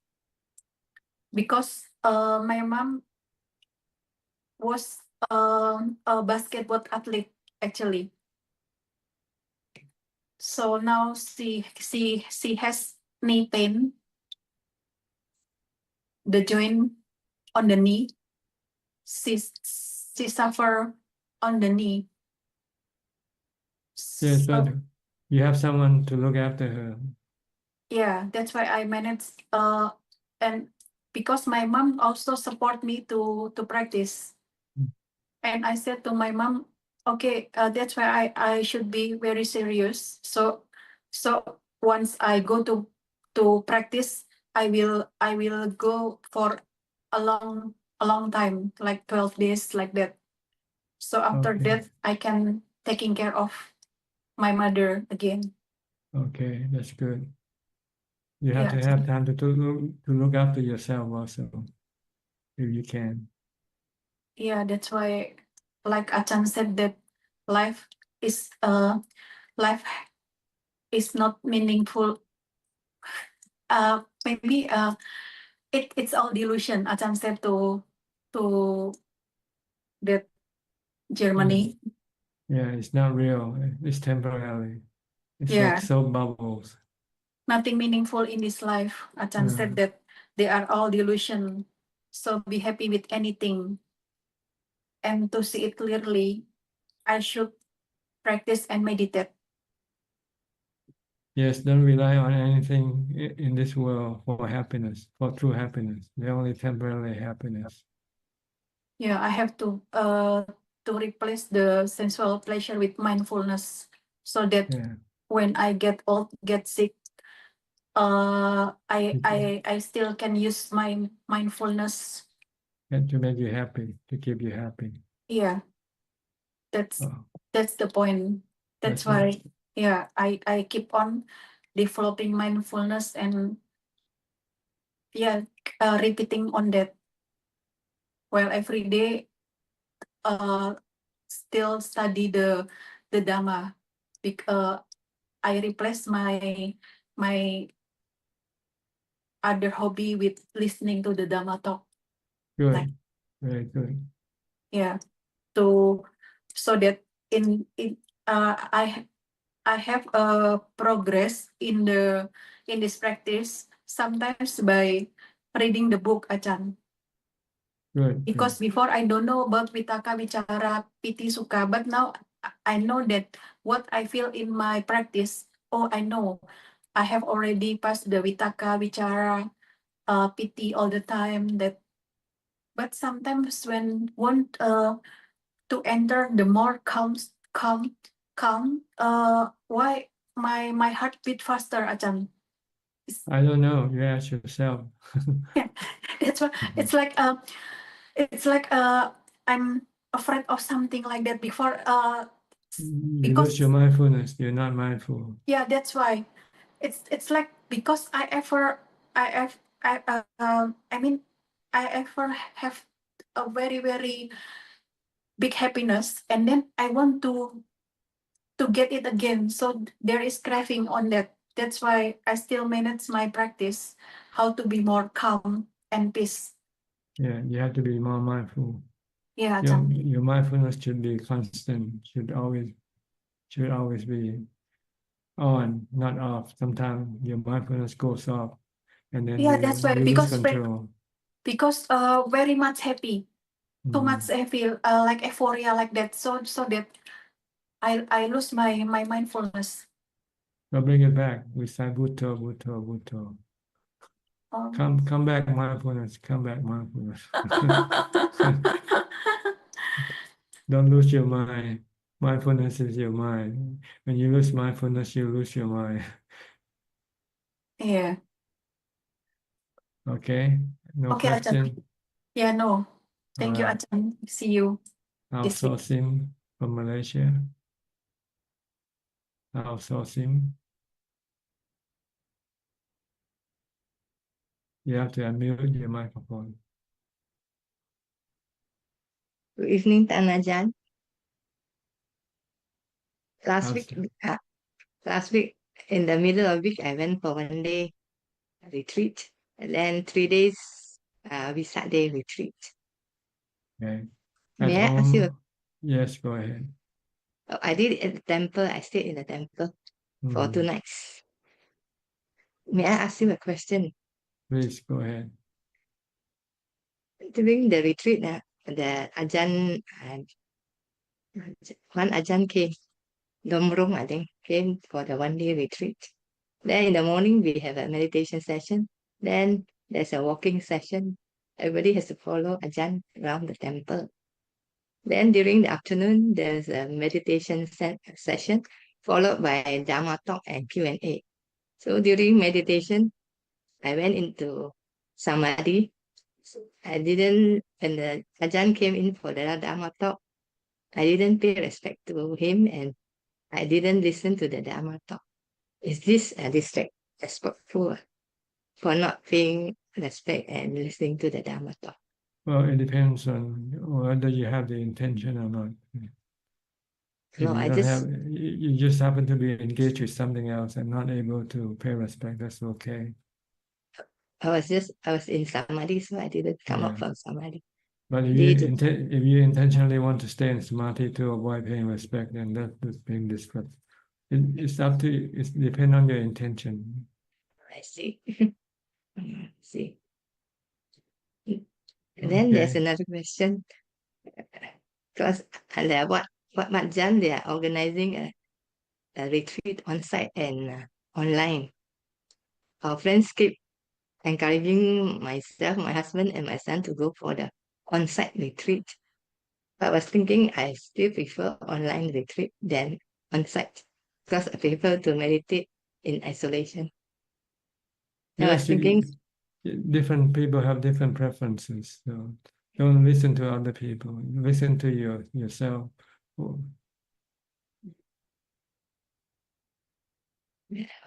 Because my mom was a basketball athlete actually. So now she has knee pain, the joint on the knee. She suffer on the knee. Yes, So, but you have someone to look after her. yeah, that's why I managed and because my mom also support me to practice. And I said to my mom, okay, that's why I should be very serious. So once I go to practice, I will go for a long time, like 12 days, like that. So after Okay. that, I can taking care of my mother again. Okay, that's good. You have Yeah. to have time to look after yourself also, if you can. Yeah, that's why, like Ajahn said, that life is not meaningful. Maybe it's all delusion. Ajahn said to that Germany. Yeah, it's not real. It's temporary. It's Yeah. like soap bubbles. Nothing meaningful in this life. Ajahn said that they are all delusion. So be happy with anything. And to see it clearly, I should practice and meditate. Yes, don't rely on anything in this world for happiness, for true happiness. They're only temporary happiness. Yeah, I have to replace the sensual pleasure with mindfulness, so that when I get old, get sick, I still can use my mindfulness. And to make you happy, to keep you happy. Yeah, that's the point. That's That's why, yeah, I keep on developing mindfulness and yeah, repeating on that. While every day, still study the Dhamma. Because I replace my other hobby with listening to the Dhammatalk. Good, Like, very good. yeah, so that I have a progress in this practice sometimes by reading the book Ajahn. Good. Because before I don't know about Vitaka, Vichara, Piti, Sukha, but now I know that what I feel in my practice. Oh, I know I have already passed the Vitaka, Vichara, Piti all the time. But sometimes when want to enter the more calm, why my heart beat faster, Ajahn? I don't know. You ask yourself. Yeah, that's why it's like I'm afraid of something like that before. You lose your mindfulness. You're not mindful. Yeah, that's why it's like because I ever have a very very big happiness, and then I want to get it again. So there is craving on that. That's why I still manage my practice, how to be more calm and peace. Yeah, you have to be more mindful. Yeah, Your Ajahn. your mindfulness should be constant, should always be on, not off. Sometimes your mindfulness goes off and then Yeah, that's why you lose control. because very much happy, too much happy, like euphoria like that. So that I lose my mindfulness. So bring it back. We say Bhutto, Bhutto, Bhutto. Come back mindfulness, come back mindfulness. Don't lose your mind. Mindfulness is your mind. When you lose mindfulness, you lose your mind. Yeah. Okay? No Okay, Ajahn. question? Yeah, no. Thank you, Alright. Ajahn. See you this week. Outsourcing from Malaysia. Outsourcing. You have to unmute your microphone. Good evening, Ajahn. Last week, How's- last week in the middle of week, I went for 1 day retreat, and then 3 days Vesak day retreat. Okay. At May I ask you? home? Yes, go ahead. I did it at the temple. I stayed in the temple for 2 nights. May I ask you a question? Please go ahead. During the retreat, the Ajahn, one Ajahn came, Domrung, I think, came for the 1 day retreat. Then in the morning, we have a meditation session. Then there's a walking session. Everybody has to follow Ajahn around the temple. Then during the afternoon, there's a meditation session followed by Dharma talk and Q&A. So during meditation, I went into Samadhi. When the Ajahn came in for the Dharma talk, I didn't pay respect to him and I didn't listen to the Dharma talk. Is this a disrespectful for not paying respect and listening to the Dharma talk? Well, it depends on whether you have the intention or not. No, You just happen to be engaged with something else and not able to pay respect. That's okay. I was in Samadhi, so I didn't come up from Samadhi. But if you intentionally want to stay in Samadhi to avoid paying respect, then that's being disruptive. It's up to you. It depends on your intention. I see. I see. And then there's another question. Because what Ajahn, they are organizing a retreat on site and online. Our friends keep encouraging myself, my husband, and my son to go for the on-site retreat. But I was thinking I still prefer online retreat than on-site because I prefer to meditate in isolation. I was thinking, different people have different preferences. So don't listen to other people. Listen to yourself. I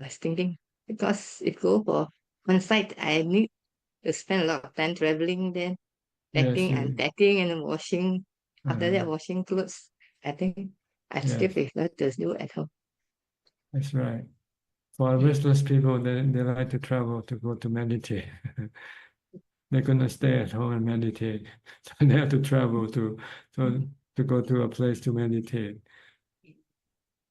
was thinking, because if go for on-site, I need to spend a lot of time traveling, then packing, unpacking, and washing. After that, washing clothes. I think I still prefer to do at home. That's right. For restless people, they like to travel to go to meditate. They're gonna stay at home and meditate. So they have to travel to go to a place to meditate.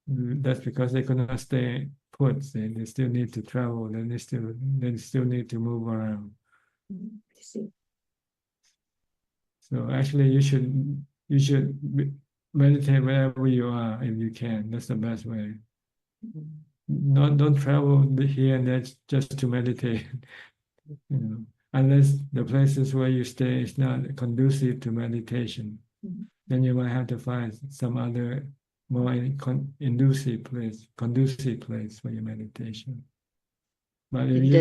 That's because they're gonna stay put. They still need to travel. Then they still need to move around. I see. So actually, you should meditate wherever you are if you can. That's the best way. Don't travel here and there just to meditate. Unless the places where you stay is not conducive to meditation, then you might have to find some other more conducive place for your meditation. But if you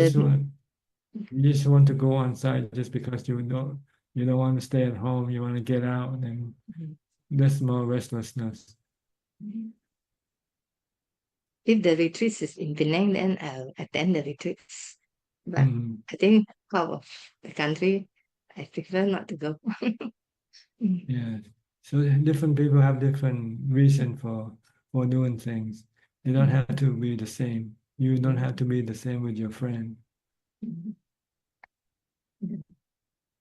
just want to go on site just because you don't want to stay at home, you want to get out, and that's more restlessness. If the retreat is in Penang, then I'll attend the retreats. But I think out of the country, I prefer not to go. Yeah. So different people have different reason for doing things. They don't have to be the same. You don't have to be the same with your friend.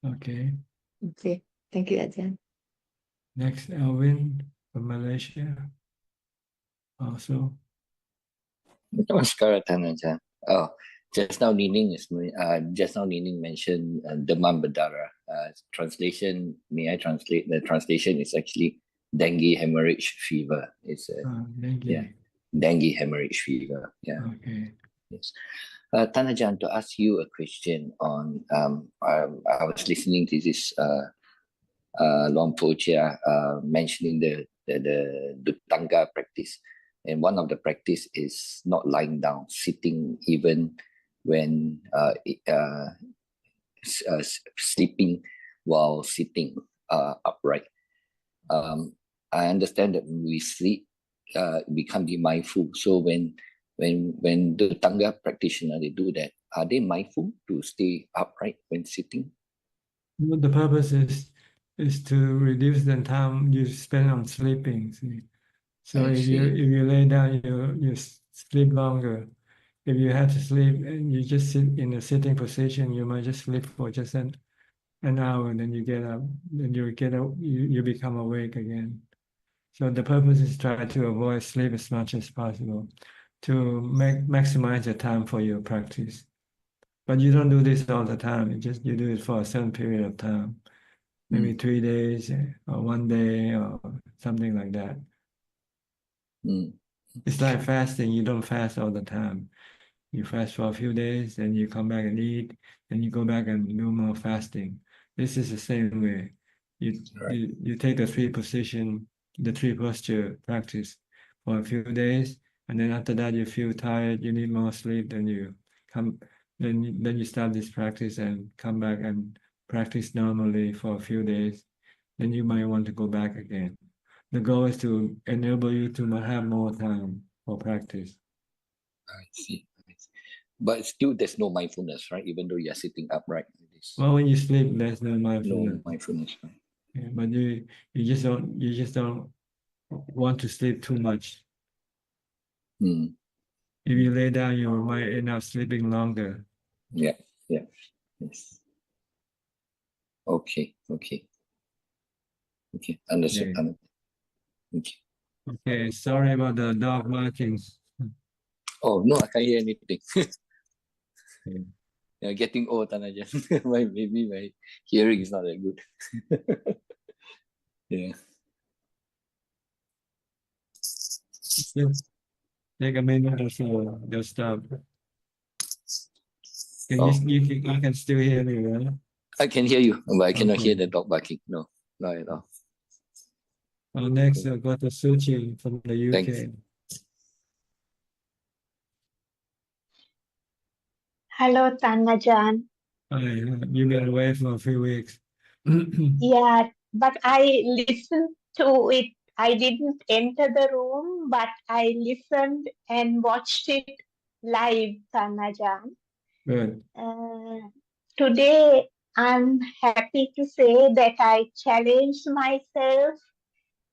Okay. Okay. Thank you, Ajahn. Next, Alvin from Malaysia. Also. Namaskar, Ajahn. Oh, just now Nining mentioned Dhammatalk. Translation, may I translate? The translation is actually dengue hemorrhage fever. It's dengue. Yeah, dengue hemorrhage fever. Yeah. Okay. Yes. Ajahn, to ask you a question on I was listening to this Luang Por Chia mentioning the Dhutaṅga practice. And one of the practice is not lying down, sitting even when sleeping while sitting upright. I understand that when we sleep, we can't be mindful. So when the Dhutaṅga practitioner, they do that, are they mindful to stay upright when sitting? Well, the purpose is to reduce the time you spend on sleeping. See? So if you lay down, you sleep longer. If you have to sleep and you just sit in a sitting position, you might just sleep for just an hour, and then you get up, then you become awake again. So the purpose is try to avoid sleep as much as possible to maximize the time for your practice. But you don't do this all the time. You do it for a certain period of time, maybe 3 days or 1 day or something like that. It's like fasting. You don't fast all the time. You fast for a few days, then you come back and eat, then you go back and do more fasting. This is the same way. You take the three posture practice for a few days, and then after that you feel tired, you need more sleep, then you start this practice and come back and practice normally for a few days. Then you might want to go back again. The goal is to enable you to have more time for practice. I see. But still, there's no mindfulness, right? Even though you're sitting upright. Well, when you sleep, there's no mindfulness. No mindfulness, right? Yeah, but you just don't want to sleep too much. If you lay down, you might end up sleeping longer. Yeah. Yes. Okay. Understood. Okay. Okay, sorry about the dog barking. Oh no, I can't hear anything. Yeah, getting old, Ajahn. Maybe my hearing is not that good. Yeah. Take a minute or so, just stop. You can still hear me, right? I can hear you, but I cannot hear the dog barking. No, not at all. Next, I've got the Suchi from the UK. Thanks. Hello, Ajahn. Hi, you've been away for a few weeks. Yeah, but I listened to it. I didn't enter the room, but I listened and watched it live, Ajahn. Good. Today, I'm happy to say that I challenged myself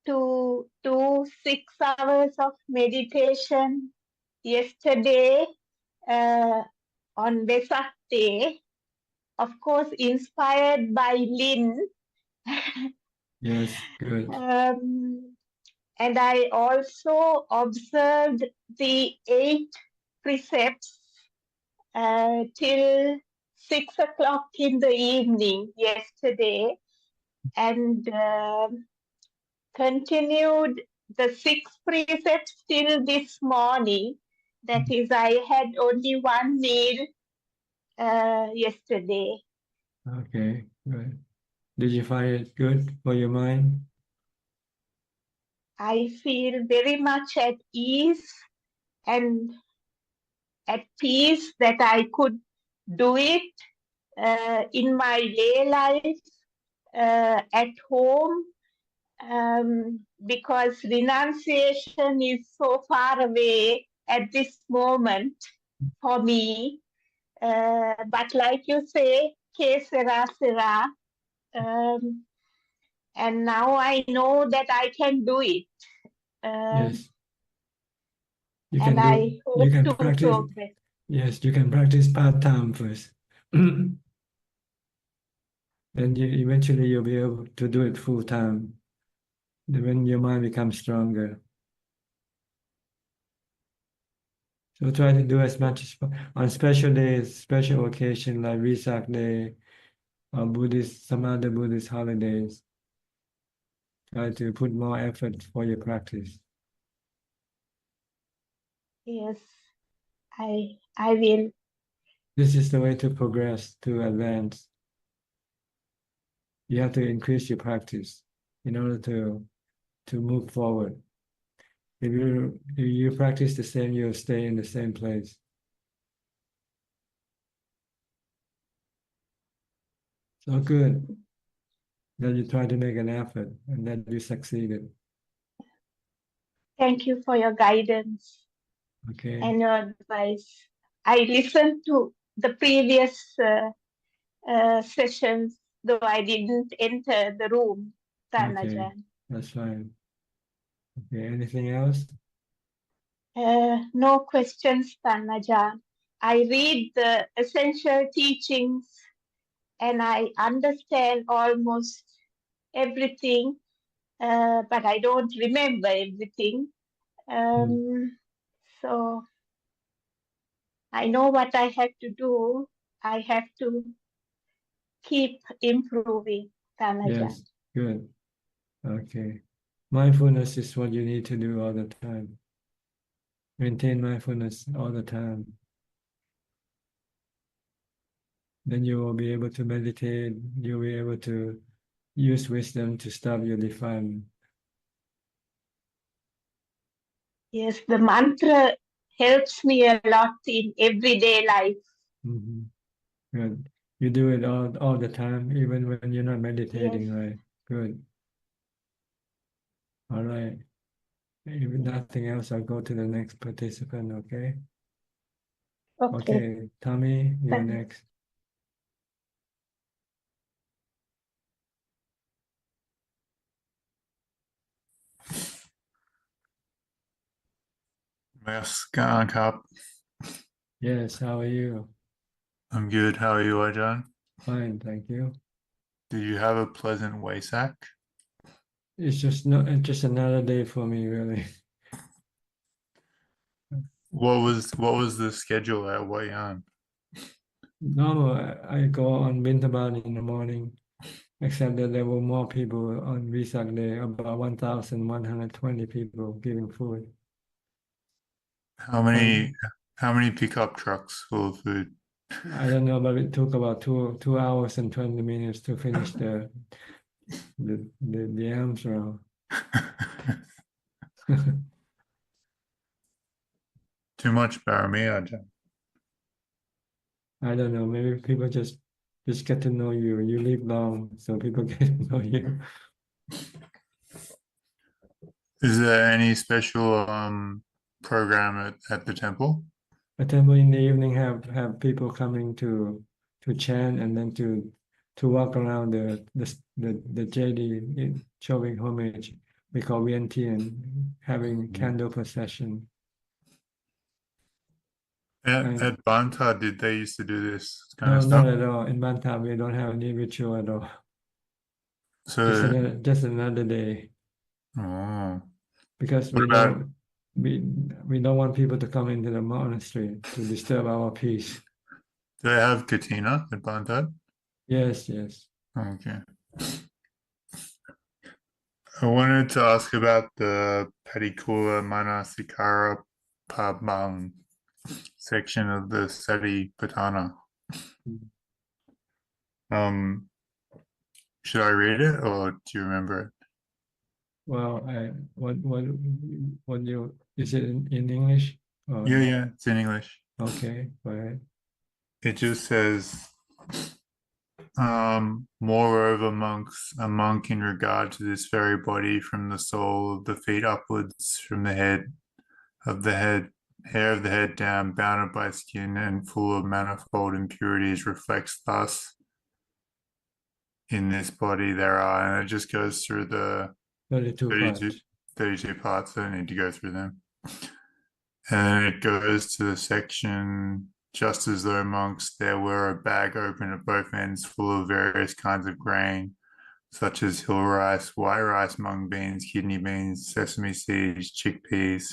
to do 6 hours of meditation yesterday on Vesak Day. Of course, inspired by Lynn. Yes, good. And I also observed the 8 precepts till 6 o'clock in the evening yesterday, and continued the 6 precepts till this morning. That is, I had only 1 meal yesterday. Okay, good. Did you find it good for your mind? I feel very much at ease and at peace that I could do it in my day life at home, because renunciation is so far away at this moment for me. But like you say, que sera, sera. And now I know that I can do it. Yes. You and can I hope you can to practice. progress. Yes, you can practice part-time first. Then eventually you'll be able to do it full-time. when your mind becomes stronger. So try to do as much as on special days, special occasion like Vesak Day or Buddhist, some other Buddhist holidays. Try to put more effort for your practice. Yes, I will. This is the way to progress, to advance. You have to increase your practice in order to move forward. If you practice the same, you'll stay in the same place. So good that you try to make an effort and that you succeeded. Thank you for your guidance Okay. and your advice. I listened to the previous sessions, though I didn't enter the room, Okay, Ajaan. that's fine. Okay, anything else? No questions, Ajaan. I read the essential teachings and I understand almost everything, but I don't remember everything. So I know what I have to do. I have to keep improving, Ajaan. Yes, good. Okay. Mindfulness is what you need to do all the time. Maintain mindfulness all the time. Then you will be able to meditate. You'll be able to use wisdom to stop your defilement. Yes, the mantra helps me a lot in everyday life. Mm-hmm. Good. You do it all the time, even when you're not meditating, Yes. right? Good. All right. If nothing else, I'll go to the next participant, okay? Okay, Tommy, you're next. Yes, Cup. Yes, how are you? I'm good. How are you, Ajahn? Fine, thank you. Did you have a pleasant Waisak? It's just another day for me, really. What was the schedule at Wayan? No, I go on Bintaban in the morning, except that there were more people on Vesak Day, about 1,120 people giving food. How many pickup trucks full of food? I don't know, but it took about 2 hours and 20 minutes to finish the arms round. Too much Barami, Ajahn. I don't know, maybe people just get to know you. You live long, so people get to know you. Is there any special program at the temple? The temple in the evening have people coming to chant and then to walk around the JD showing homage. We call VNT and having candle procession. At Banta, did they used to do this kind No, of stuff? not at all. In Bantam, we don't have any ritual at all. So just another day. Oh. Because we don't want people to come into the monastery to disturb our peace. Do they have Katina at Banta? Yes, yes. Okay. I wanted to ask about the Padikula Manasikara Pabang section of the Satipatthana. Should I read it or do you remember it? Well, is it in English? Yeah, it's in English. Okay, go ahead. It just says, moreover, a monk in regard to this very body, from the sole of the feet upwards, from the hair of the head down, bounded by skin and full of manifold impurities, reflects thus in this body there are, and it just goes through the 32 parts. I don't need to go through them. And it goes to the section, just as though monks there were a bag open at both ends full of various kinds of grain, such as hill rice, white rice, mung beans, kidney beans, sesame seeds, chickpeas,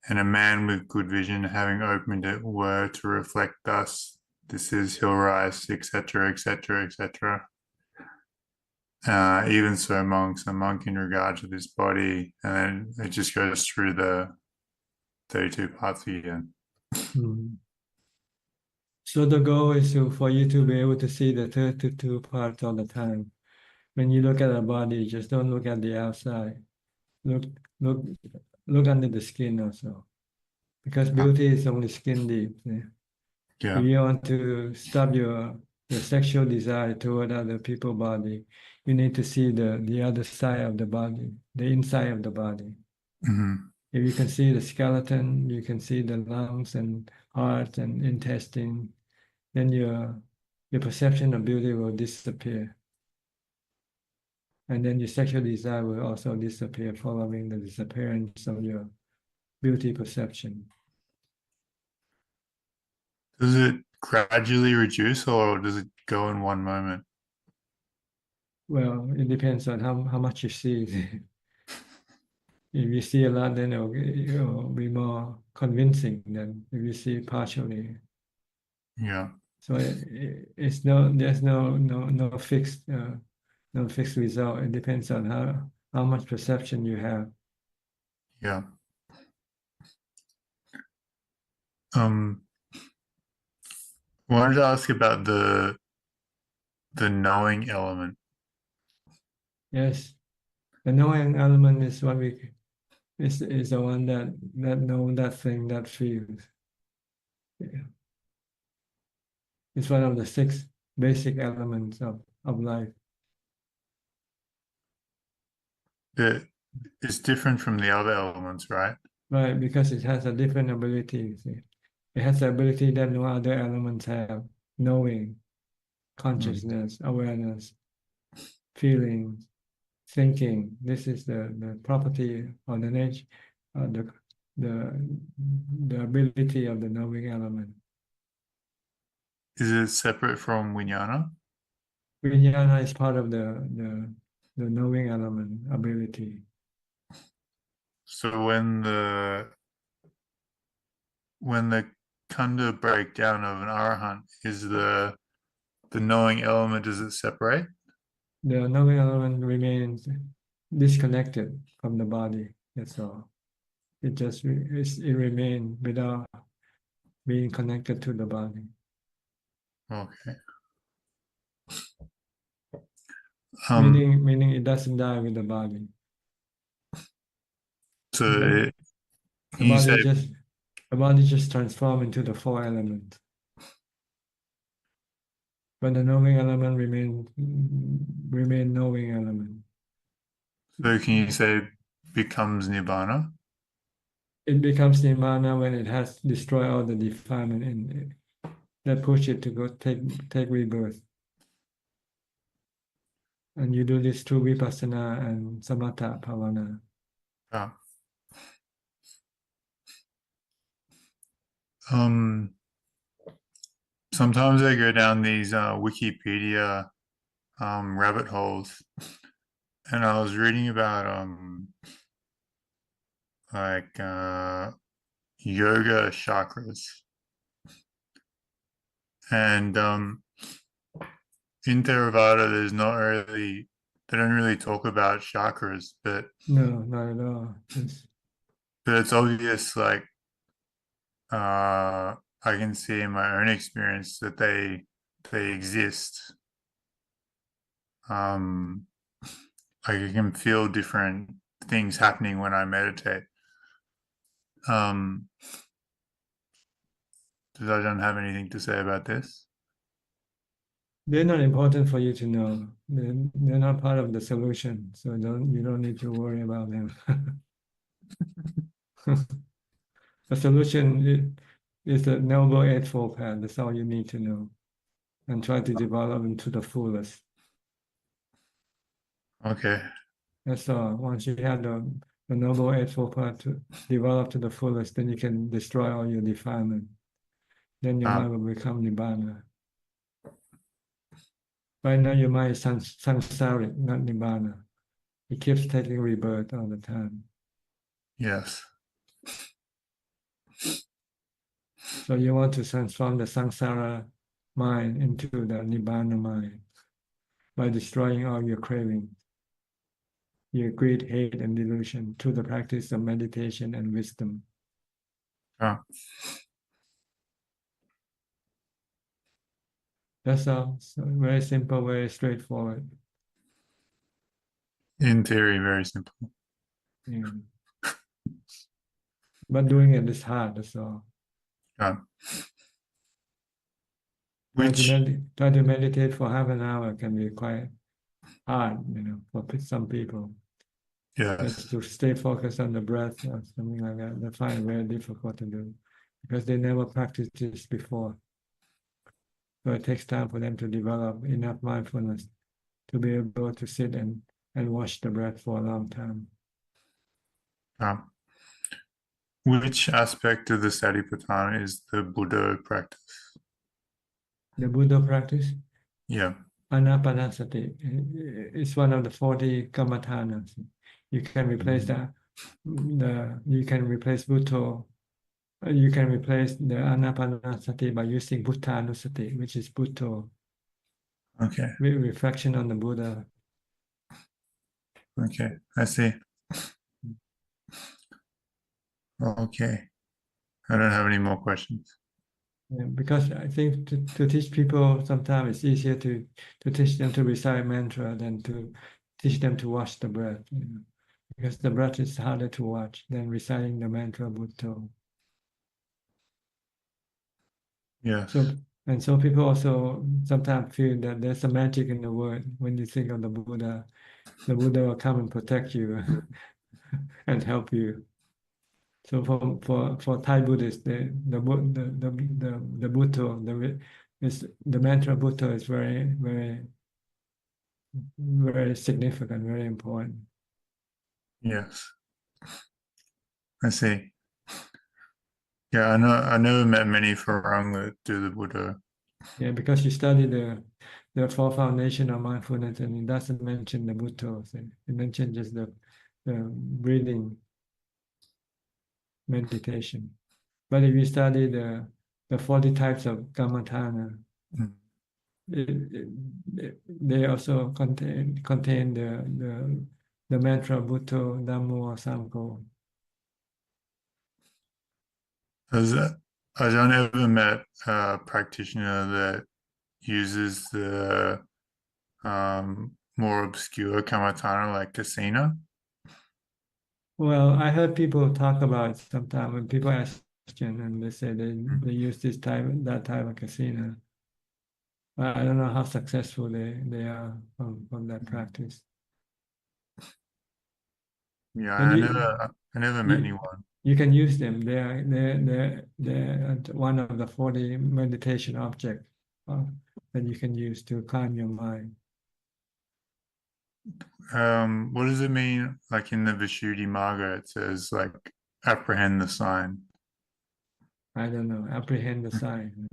and a man with good vision, having opened it, were to reflect thus, this is hill rice, etc., etc., etc. Even so, monks, a monk in regard to this body, and then it just goes through the 32 parts again. So the goal is for you to be able to see the 32 parts all the time. When you look at a body, just don't look at the outside. Look under the skin also. Because beauty is only skin deep. Yeah. If you want to stop your sexual desire toward other people's body, you need to see the other side of the body, the inside of the body. If you can see the skeleton, you can see the lungs and heart and intestine, then your perception of beauty will disappear. And then your sexual desire will also disappear following the disappearance of your beauty perception. Does it gradually reduce or does it go in one moment? Well, it depends on how much you see. If you see a lot, then it'll be more convincing than if you see partially. Yeah. So there's no fixed result. It depends on how much perception you have. Yeah. Wanted to ask about the knowing element. Yes, the knowing element is what is the one that knows that thing, that feels. Yeah. It's one of the 6 basic elements of life. It's different from the other elements, right? Right, because it has a different ability. It has the ability that no other elements have: knowing, consciousness, awareness, feeling, thinking. This is the property or the nature, the ability of the knowing element. Is it separate from vijnana? Vijnana is part of the knowing element ability. So when the khandha breakdown of an arahant, is the knowing element, does it separate? The knowing element remains disconnected from the body. That's all. It just it remains without being connected to the body. Okay. Meaning it doesn't die with the body. So the body just transforms into the 4 elements. But the knowing element remain knowing element. So can you say becomes nibbana? It becomes nirvana when it has destroyed all the defilement in it that push it to go take rebirth. And you do this through vipassana and samatha bhavana. Ah. Sometimes I go down these Wikipedia rabbit holes, and I was reading about yoga chakras, and in Theravada there's not really, they don't really talk about chakras, but no, not at all. but it's obvious, like I can see in my own experience that they exist. I can feel different things happening when I meditate. Does Ajaan have anything to say about this? They're not important for you to know. They're not part of the solution, so you don't need to worry about them. The solution is the Noble Eightfold Path. That's all you need to know, and try to develop them to the fullest. Okay. That's all. Once you have the Noble Eightfold Path to develop to the fullest, then you can destroy all your defilement. Then your life will become nibbana. Right now your mind is samsaric, not nibbana. It keeps taking rebirth all the time. Yes. So you want to transform the samsara mind into the nibbana mind by destroying all your cravings, your greed, hate, and delusion through the practice of meditation and wisdom. That's all. So very simple, very straightforward. In theory, very simple. Yeah. But doing it is hard, that's all. Try to meditate for half an hour can be quite hard, for some people. Yes. Just to stay focused on the breath or something like that, they find it very difficult to do because they never practiced this before. So it takes time for them to develop enough mindfulness to be able to sit and watch the breath for a long time. Which aspect of the Satipatthana is the Buddha practice? The Buddha practice? Yeah. Anapanasati is one of the 40 kammathanas. You can replace you can replace Bhutto. You can replace the Anapanasati by using Bhuttanusati, which is Bhutto. Okay. Reflection on the Buddha. Okay, I see. Okay. I don't have any more questions. Yeah, because I think to teach people sometimes it's easier to teach them to recite mantra than to teach them to watch the breath. Because the breath is harder to watch than reciting the mantra Bhutto. Yes. So people also sometimes feel that there's a magic in the word. When you think of the Buddha will come and protect you and help you. So for Thai Buddhists, the Bhutto, the mantra Bhutto is very, very, very significant, very important. Yes. I see. Yeah, I never met many Farang that do the Buddha. Yeah, because you study the four foundation of mindfulness, and it doesn't mention the Bhutto. So it mentions just the breathing meditation. But if you study the 40 types of kammatthana, they also contain the mantra Bhutto, Dhammo, Sangho. Has Ajahn ever met a practitioner that uses the more obscure kammatthana like Kasina? Well, I heard people talk about it sometimes when people ask questions and they say they use that type of Kasina. I don't know how successful they are from that practice. Yeah, But I never met anyone. You can use them. They're one of the 40 meditation objects that you can use to calm your mind. What does it mean? Like in the Visuddhimagga, it says like apprehend the sign. I don't know. Apprehend the sign.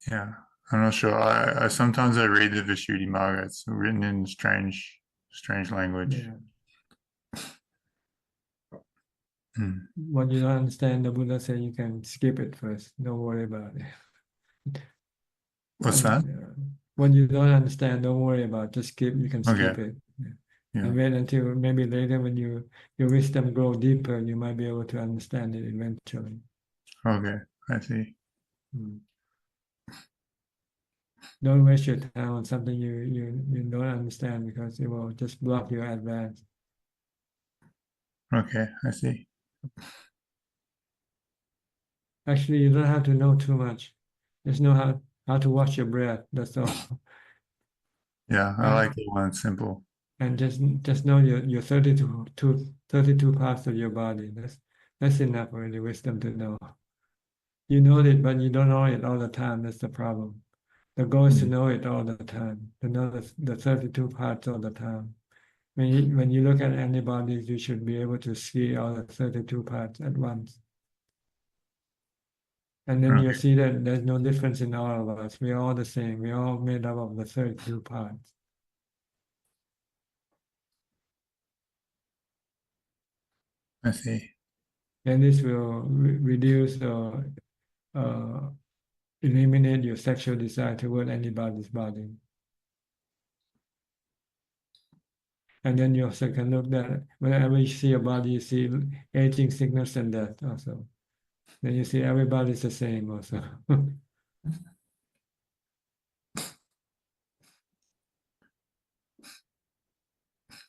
Yeah, I'm not sure. I sometimes I read the Visuddhimagga. It's written in strange language. Yeah. Hmm. What you don't understand, the Buddha said you can skip it first. Don't worry about it. What's that? What you don't understand, don't worry about it. Just skip. You can skip it. Yeah. And wait until maybe later when your wisdom grow deeper, you might be able to understand it eventually. Okay, I see. Don't waste your time on something you don't understand because it will just block your advance. Okay, I see. Actually, you don't have to know too much. Just know how to watch your breath. That's all. Yeah, I like it when it's simple. And just know your 32 parts of your body. That's enough already, wisdom to know. You know it, but you don't know it all the time. That's the problem. The goal is to know it all the time, to know the 32 parts all the time. When you look at antibodies, you should be able to see all the 32 parts at once. And then you'll Okay. see that there's no difference in all of us. We're all the same. We're all made up of the 32 parts. I see. And this will reduce or eliminate your sexual desire toward anybody's body. And then you also can look that whenever you see a body, you see aging, sickness, and death also. Then you see everybody's the same also.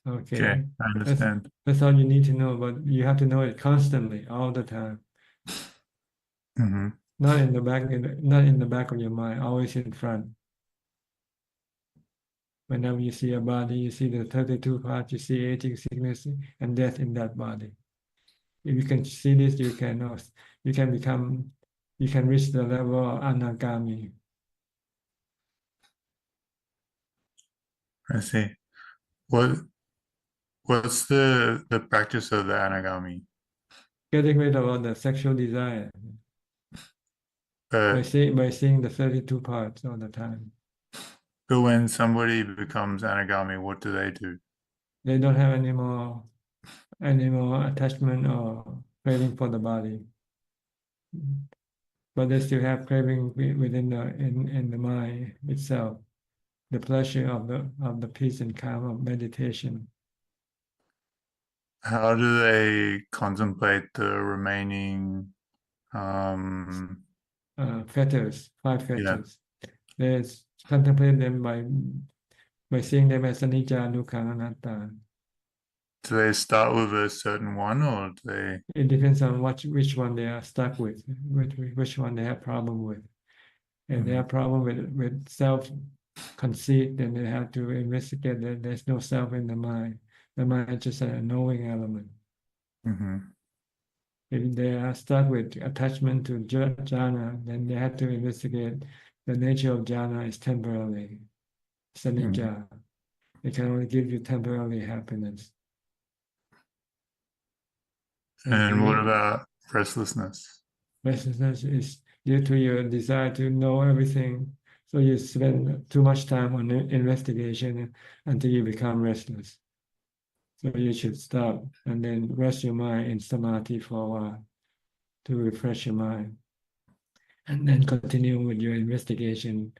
Okay. I understand. That's all you need to know, but you have to know it constantly, all the time. Mm-hmm. Not in the back of your mind, always in front. Whenever you see a body, you see the 32 parts, you see aging, sickness, and death in that body. If you can see this, you can reach the level of anagami. I see. What's the practice of the anagami? Getting rid of all the sexual desire by seeing the 32 parts all the time. But when somebody becomes anagami, what do they do? They don't have any more attachment or craving for the body, but they still have craving within in the mind itself, the pleasure of the peace and calm of meditation. How do they contemplate the remaining fetters, 5 fetters? They contemplate them by seeing them as anicca, dukkha, anatta. Do they start with a certain one, or do they? It depends on which one they are stuck with, which one they have problem with. If they have problem with self-conceit, then they have to investigate that there's no self in the mind. The mind is just a knowing element. If they are stuck with attachment to jhana, then they have to investigate the nature of jhana is temporary. It's anicca. It can only give you temporary happiness. And what about restlessness? Restlessness is due to your desire to know everything. So you spend too much time on investigation until you become restless. So you should stop and then rest your mind in samadhi for a while to refresh your mind. And then continue with your investigation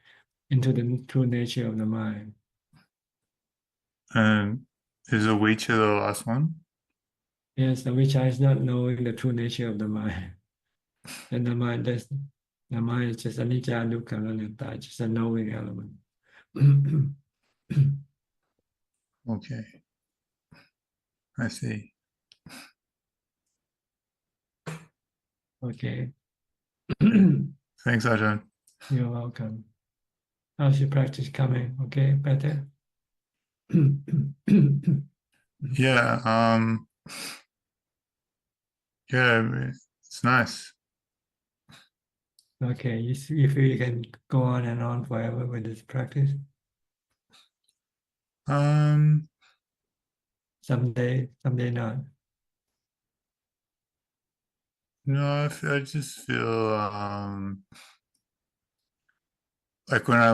into the true nature of the mind. And is avijja the last one? Yes, the avijja is not knowing the true nature of the mind. And the mind is just anicca, dukkha, anatta, just a knowing element. Okay. I see. Okay. Thanks, Ajahn. You're welcome. How's your practice coming? Okay, better? Yeah, it's nice. Okay, you feel you can go on and on forever with this practice? Someday not. No, I just feel like when I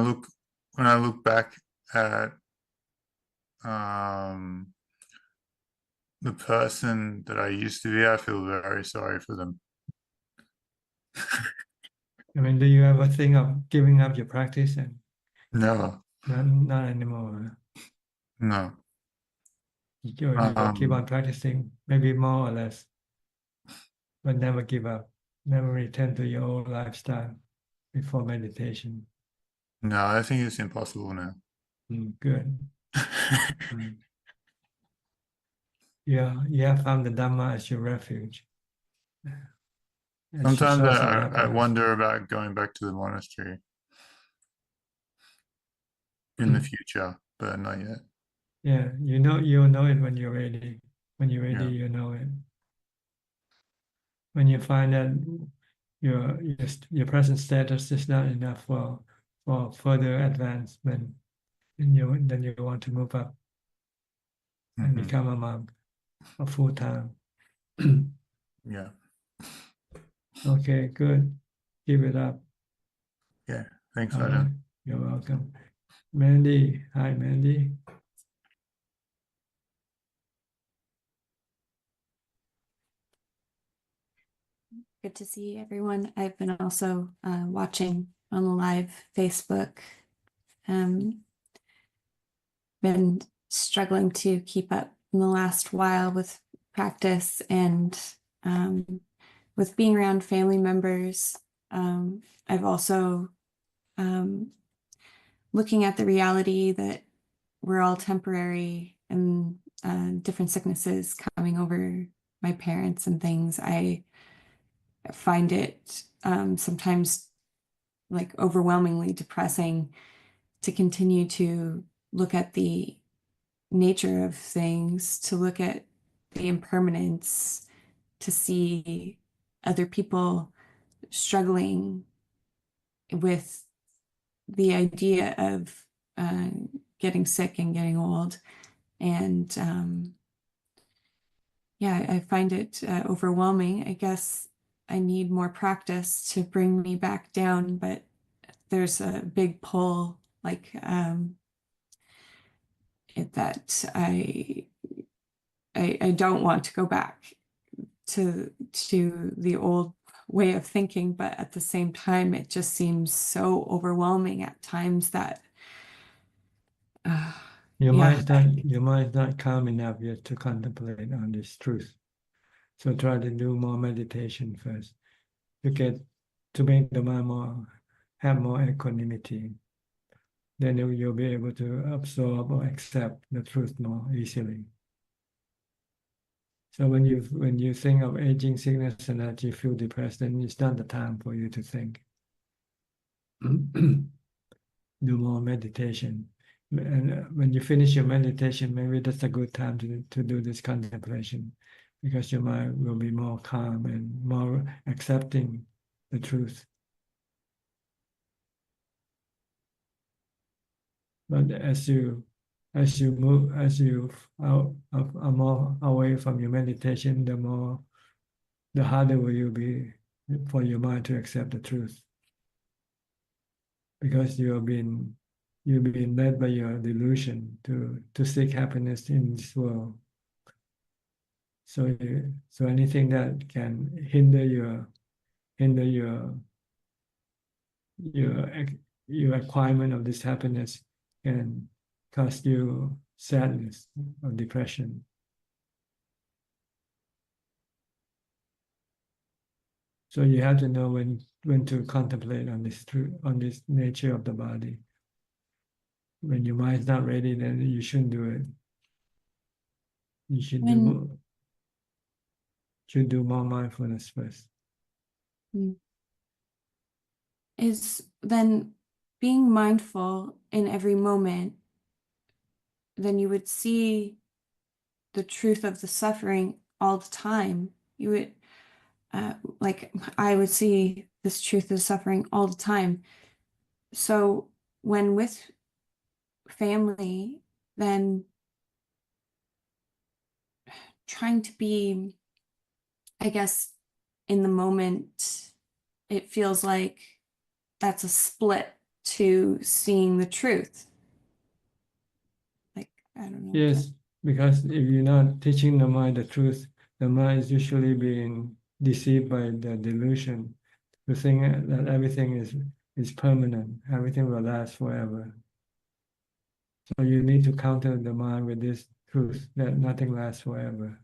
look back at the person that I used to be, I feel very sorry for them. I mean, do you ever think of giving up your practice? And No. Not anymore. No. You will keep on practicing, maybe more or less, but never give up. Never return to your old lifestyle before meditation. No, I think it's impossible now. Good. Yeah, you have found the Dhamma as your refuge. Sometimes I wonder about going back to the monastery in the future, but not yet. Yeah, you'll know it when you're ready. When you're ready, you know it. When you find that your present status is not enough for further advancement, then you want to move up and become a monk, a full time. Yeah. Okay, good. keep it up. Yeah, thanks, All Ajahn. right. You're welcome. Mandy, hi Mandy. Good to see everyone. I've been also watching on the live Facebook. Been struggling to keep up in the last while with practice and with being around family members. I've also looking at the reality that we're all temporary and different sicknesses coming over my parents and things. I find it sometimes like overwhelmingly depressing to continue to look at the nature of things, to look at the impermanence, to see other people struggling with the idea of getting sick and getting old. And yeah, I find it overwhelming. I guess I need more practice to bring me back down, but there's a big pull, like that I don't want to go back to the old way of thinking, but at the same time, it just seems so overwhelming at times that Your yeah. mind's not calm enough yet to contemplate on this truth. So try to do more meditation first to make the mind have more equanimity. Then you'll be able to absorb or accept the truth more easily. So when you think of aging, sickness, and that you feel depressed, then it's not the time for you to think. Do more meditation. And when you finish your meditation, maybe that's a good time to do this contemplation, because your mind will be more calm and more accepting the truth. But as you are more away from your meditation, the harder will you be for your mind to accept the truth, because you've been led by your delusion to seek happiness in this world. So anything that can hinder your acquirement of this happiness can cause you sadness or depression. So you have to know when to contemplate on this nature of the body. When your mind's not ready, then you shouldn't do it. You should do more mindfulness first. Is then being mindful in every moment, then you would see the truth of the suffering all the time. You would, like I would see this truth of suffering all the time. So when with family, then trying to be, I guess, in the moment, it feels like that's a split to seeing the truth. Like, I don't know. Yes, because if you're not teaching the mind the truth, the mind is usually being deceived by the delusion, to think that everything is permanent, everything will last forever. So you need to counter the mind with this truth that nothing lasts forever.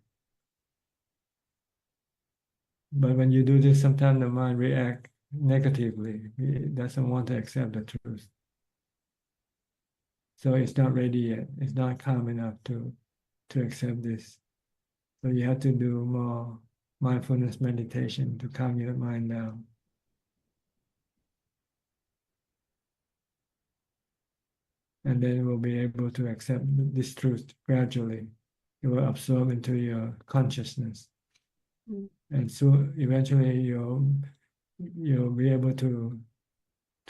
But when you do this, sometimes the mind reacts negatively. It doesn't want to accept the truth. So it's not ready yet. It's not calm enough to accept this. So you have to do more mindfulness meditation to calm your mind down. And then we'll be able to accept this truth gradually. It will absorb into your consciousness. And so eventually you'll be able to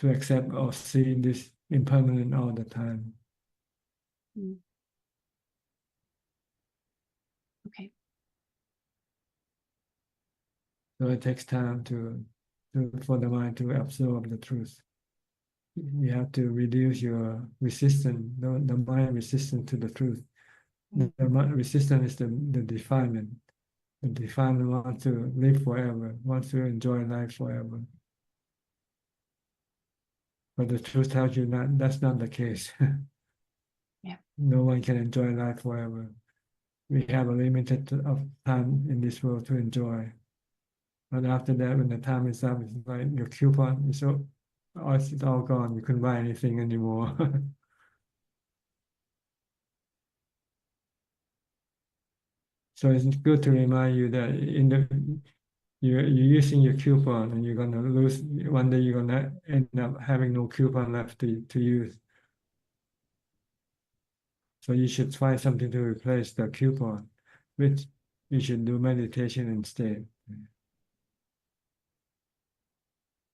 accept or see this impermanent all the time. Okay. So it takes time to for the mind to absorb the truth. You have to reduce your resistance, the mind resistance to the truth. The mind resistance is the defilement. The defilement wants to live forever, wants to enjoy life forever. But the truth tells you that's not the case. Yeah. No one can enjoy life forever. We have a limited of time in this world to enjoy. But after that, when the time is up, it's like your coupon is it's all gone. You couldn't buy anything anymore. So it's good to remind you that you're using your coupon and you're gonna lose. One day you're gonna end up having no coupon left to use. So you should find something to replace the coupon, which you should do meditation instead.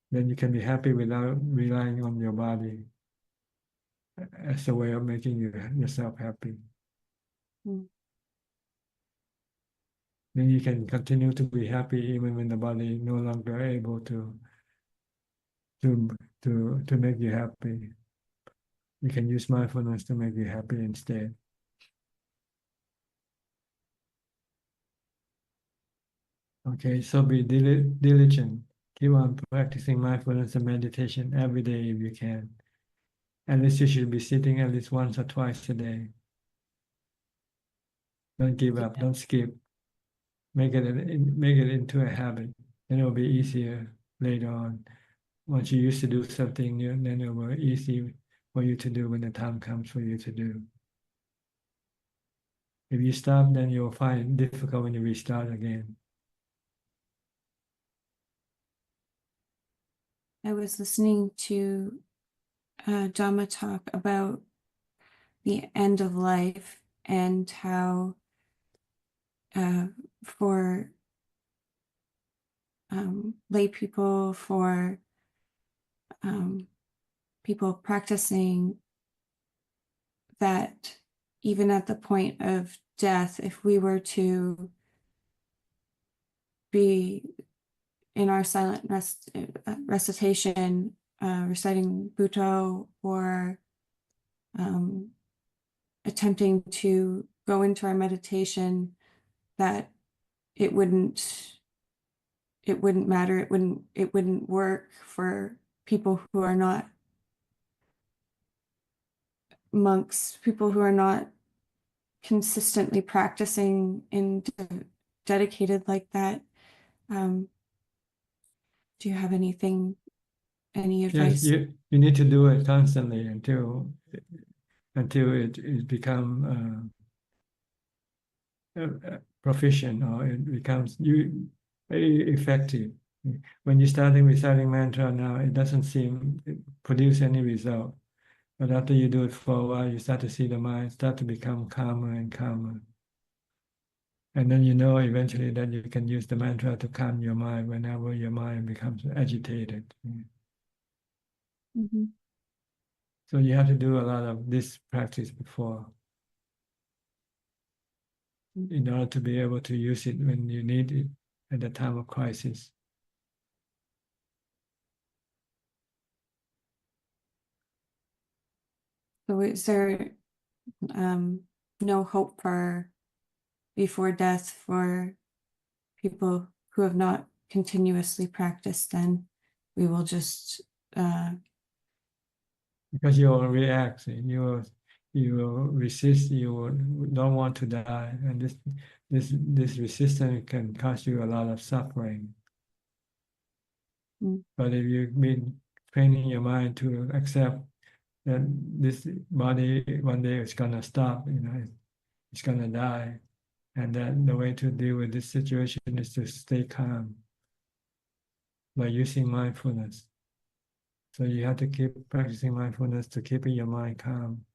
Then you can be happy without relying on your body as a way of making yourself happy. Then you can continue to be happy even when the body no longer able to make you happy. You can use mindfulness to make you happy instead. Okay, so be diligent. Keep on practicing mindfulness and meditation every day if you can. At least you should be sitting at least once or twice a day. Don't give up, don't skip. Make it into a habit. Then it will be easier later on. Once you used to do something, then it will be easy for you to do when the time comes for you to do. If you stop, then you'll find it difficult when you restart again. I was listening to Dhamma talk about the end of life and how for lay people, for people practicing, that even at the point of death, if we were to be in our silent recitation, reciting Bhutto, or attempting to go into our meditation, that it wouldn't matter, it wouldn't work for people who are not monks, people who are not consistently practicing and dedicated like that. Do you have any advice? Yes, you need to do it constantly until it become proficient, or it becomes effective. When you're starting reciting mantra now, it doesn't seem produce any result. But after you do it for a while, you start to see the mind start to become calmer and calmer. And then you know eventually that you can use the mantra to calm your mind whenever your mind becomes agitated. Mm-hmm. So you have to do a lot of this practice before, in order to be able to use it when you need it at the time of crisis. So is there no hope for before death for people who have not continuously practiced? Then we will just because you will react, you will resist, don't want to die, and this resistance can cause you a lot of suffering. But if you've been training your mind to accept that this body one day is gonna stop, it's gonna die, and that the way to deal with this situation is to stay calm by using mindfulness. So you have to keep practicing mindfulness to keep your mind calm.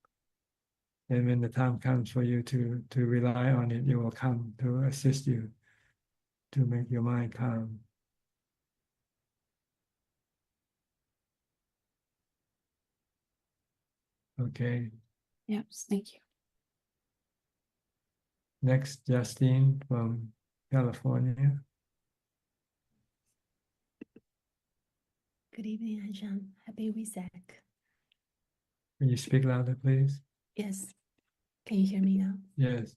And when the time comes for you to rely on it, it will come to assist you to make your mind calm. Okay. Yes, thank you. Next, Justine from California. Good evening, Ajahn. Happy Wesak. Can you speak louder, please? Yes. Can you hear me now? Yes.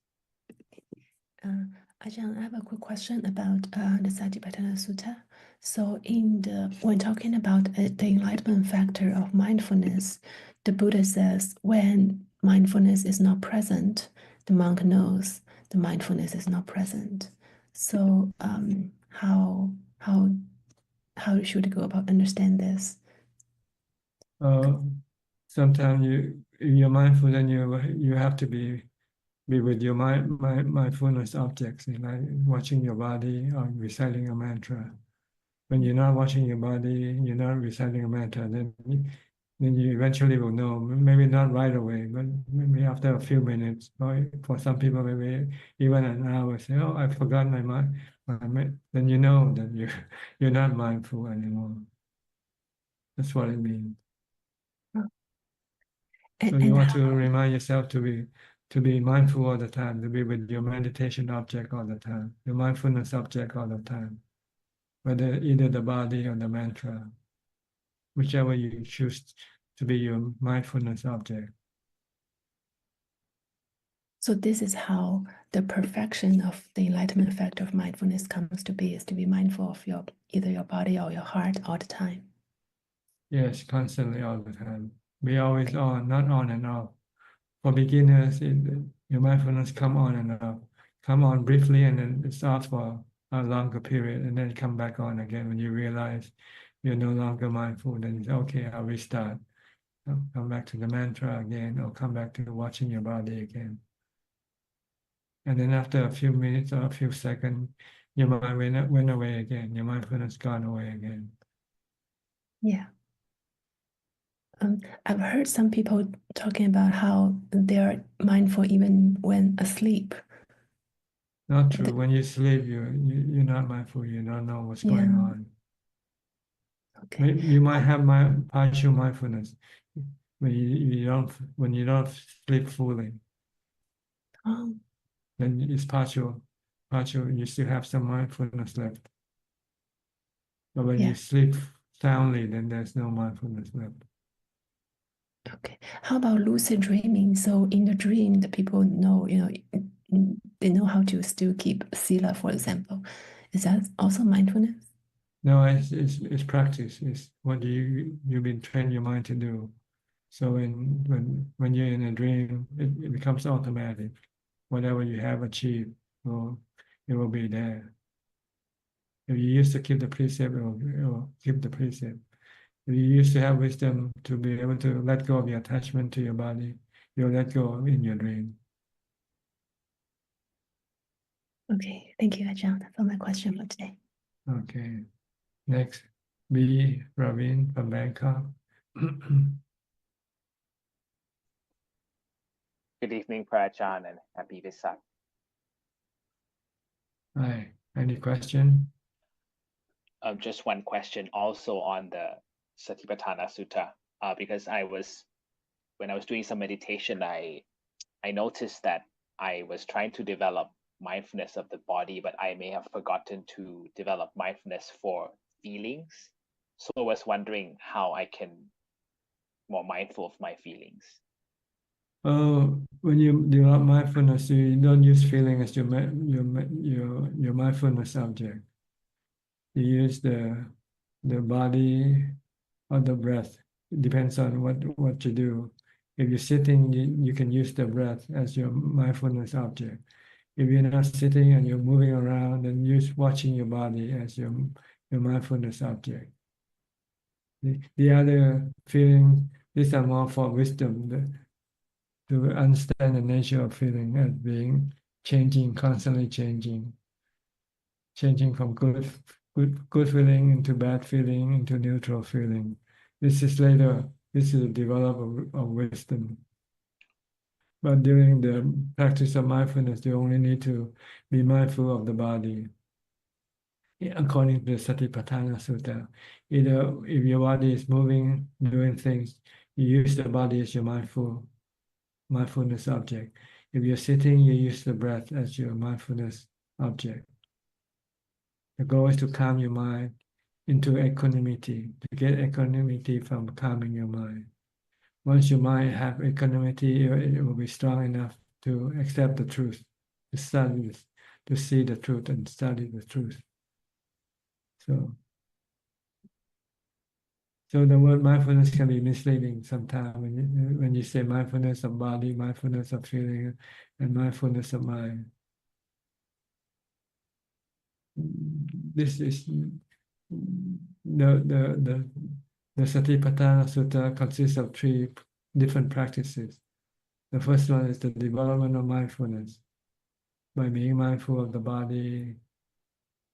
Ajahn, I have a quick question about the Satipatthana Sutta. So when talking about the enlightenment factor of mindfulness, the Buddha says when mindfulness is not present, the monk knows the mindfulness is not present. So how should we go about understand this? Sometimes you're mindful, then you have to be with your mindfulness objects, like watching your body or reciting a mantra. When you're not watching your body, you're not reciting a mantra, then you eventually will know. Maybe not right away, but maybe after a few minutes, or for some people, maybe even an hour. Say, "Oh, I forgot my mind." Then you know that you're not mindful anymore. That's what it means. So you want to remind yourself to be mindful all the time, to be with your meditation object all the time, your mindfulness object all the time, whether either the body or the mantra, whichever you choose to be your mindfulness object. So this is how the perfection of the enlightenment factor of mindfulness comes to be, is to be mindful of either your body or your heart all the time. Yes, constantly all the time. Be always on, not on and off. For beginners, your mindfulness come on and off. Come on briefly and then it starts for a longer period and then come back on again when you realize you're no longer mindful. Then it's okay, I'll restart. I'll come back to the mantra again, or come back to watching your body again. And then after a few minutes or a few seconds, your mind went away again. Your mindfulness gone away again. Yeah. I've heard some people talking about how they're mindful even when asleep. Not true. When you sleep, you're not mindful. You don't know what's going on. Okay. You might have partial mindfulness when you don't sleep fully. Oh. Then it's partial. You still have some mindfulness left. But when you sleep soundly, then there's no mindfulness left. Okay. How about lucid dreaming? So in the dream, the people know, they know how to still keep sila, for example. Is that also mindfulness? No, it's practice. It's what you've been trained your mind to do. So when you're in a dream, it becomes automatic. Whatever you have achieved, it will be there. If you used to keep the precept, it will keep the precept. If you used to have wisdom to be able to let go of your attachment to your body, you'll let go in your dream. Okay, thank you, Ajahn. That's all my question for today. Okay. Next, B. Ravin from Bangkok. Good evening, Prajahn, and happy Vesak. Hi. Any question? Just one question also on the Satipatthana Sutta, because when I was doing some meditation, I noticed that I was trying to develop mindfulness of the body, but I may have forgotten to develop mindfulness for feelings. So I was wondering how I can be more mindful of my feelings. When you develop mindfulness, you don't use feeling as your mindfulness object. You use the body or the breath. It depends on what you do. If you're sitting, you can use the breath as your mindfulness object. If you're not sitting and you're moving around, then use watching your body as your mindfulness object. The other feeling, these are more for wisdom, to understand the nature of feeling as being changing, constantly changing from good feeling into bad feeling into neutral feeling. This is later. This is a development of wisdom. But during the practice of mindfulness, you only need to be mindful of the body. According to the Satipatthana Sutta, either if your body is moving, doing things, you use the body as your mindfulness object. If you're sitting, you use the breath as your mindfulness object. The goal is to calm your mind into equanimity, to get equanimity from calming your mind. Once your mind have equanimity, it will be strong enough to accept the truth, to study this, to see the truth and study the truth. So the word mindfulness can be misleading sometimes when you say mindfulness of body, mindfulness of feeling, and mindfulness of mind. This is the Satipatthana Sutta consists of 3 different practices. The first one is the development of mindfulness by being mindful of the body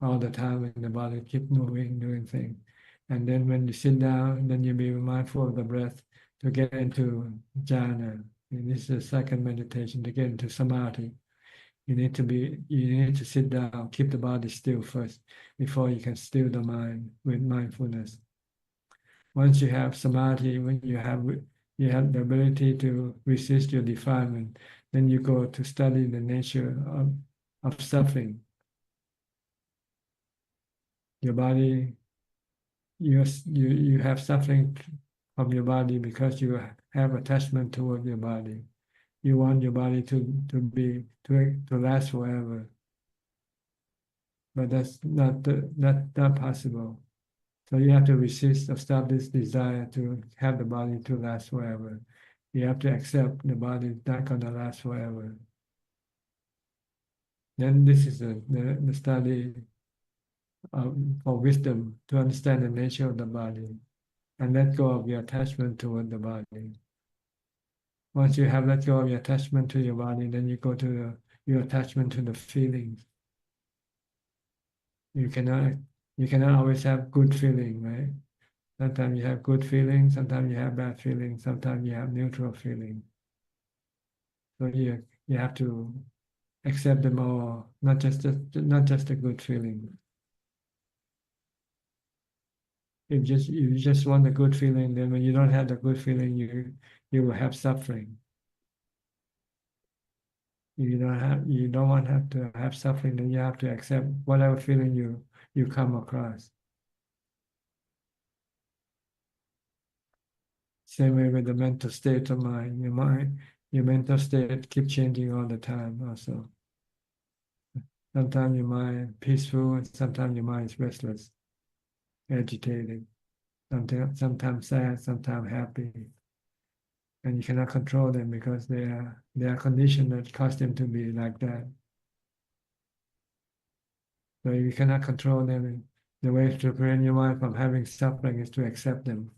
all the time, and the body keep moving, doing things. And then when you sit down, then you be mindful of the breath to get into jhana. And this is the second meditation, to get into samadhi. You need to sit down, keep the body still first before you can still the mind with mindfulness. Once you have samadhi, when you have the ability to resist your defilement, then you go to study the nature of suffering. Your body, you have suffering from your body because you have attachment toward your body. You want your body to last forever, but that's not possible. So you have to resist or stop this desire to have the body to last forever. You have to accept the body is not going to last forever. Then this is the study for wisdom, to understand the nature of the body and let go of your attachment toward the body. Once you have let go of your attachment to your body, then you go to your attachment to the feelings. You cannot always have good feeling, right? Sometimes you have good feelings, sometimes you have bad feelings, sometimes you have neutral feelings. So you have to accept them all, not just a good feeling. If you just want a good feeling, then when you don't have the good feeling, you will have suffering. If you don't want to have suffering, then you have to accept whatever feeling you come across. Same way with the mental state of mind. Your mental state keep changing all the time also. Sometimes your mind peaceful, and sometimes your mind is restless, agitated, sometimes sad, sometimes happy. And you cannot control them because they are conditioned that cause them to be like that. So you cannot control them. The way to prevent your mind from having suffering is to accept them.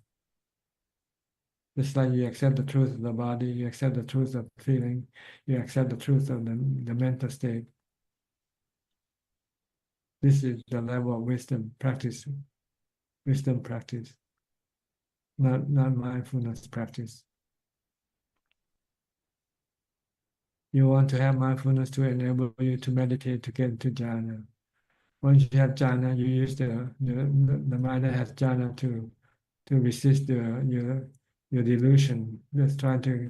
Just like you accept the truth of the body, you accept the truth of feeling, you accept the truth of the mental state. This is the level of wisdom practice, not mindfulness practice. You want to have mindfulness to enable you to meditate to get into jhana. Once you have jhana, you use the mind that has jhana to resist your delusion. That's trying to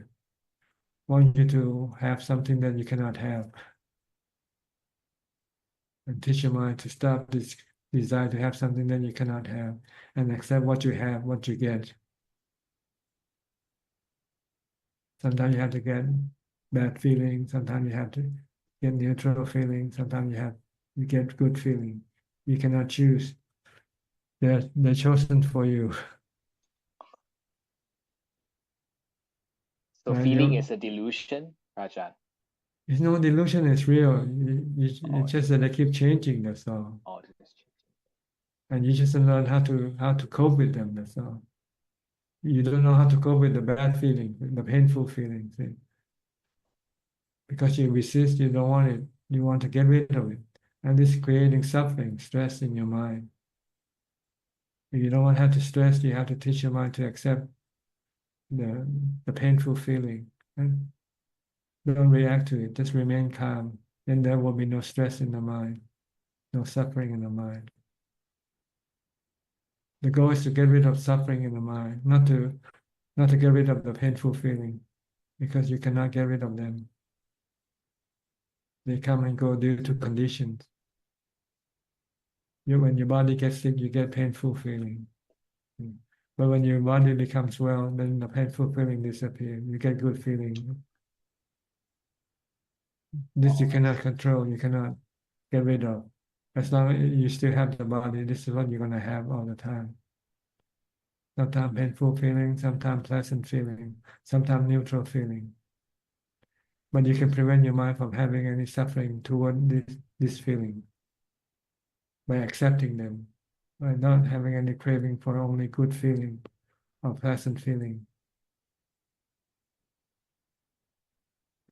want you to have something that you cannot have. And teach your mind to stop this desire to have something that you cannot have and accept what you have, what you get. Sometimes you have to get bad feelings, sometimes you have to get neutral feelings, sometimes you get good feeling. You cannot choose. They're chosen for you. So feeling is a delusion, Ajahn. It's no delusion, it's real. It's just that they keep changing, that's all. Oh, it is changing. And you just learn how to cope with them, that's all. You don't know how to cope with the bad feeling, the painful feelings. Because you resist, you don't want it, you want to get rid of it. And this is creating suffering, stress in your mind. If you don't want to have to stress, you have to teach your mind to accept the painful feeling. And don't react to it, just remain calm. Then there will be no stress in the mind, no suffering in the mind. The goal is to get rid of suffering in the mind, not to get rid of the painful feeling, because you cannot get rid of them. They come and go due to conditions. when your body gets sick, you get painful feeling. But when your body becomes well, then the painful feeling disappears. You get good feeling. This you cannot control. You cannot get rid of. As long as you still have the body, this is what you're gonna have all the time. Sometimes painful feeling, sometimes pleasant feeling, sometimes neutral feeling. But you can prevent your mind from having any suffering toward this feeling by accepting them, by not having any craving for only good feeling or pleasant feeling.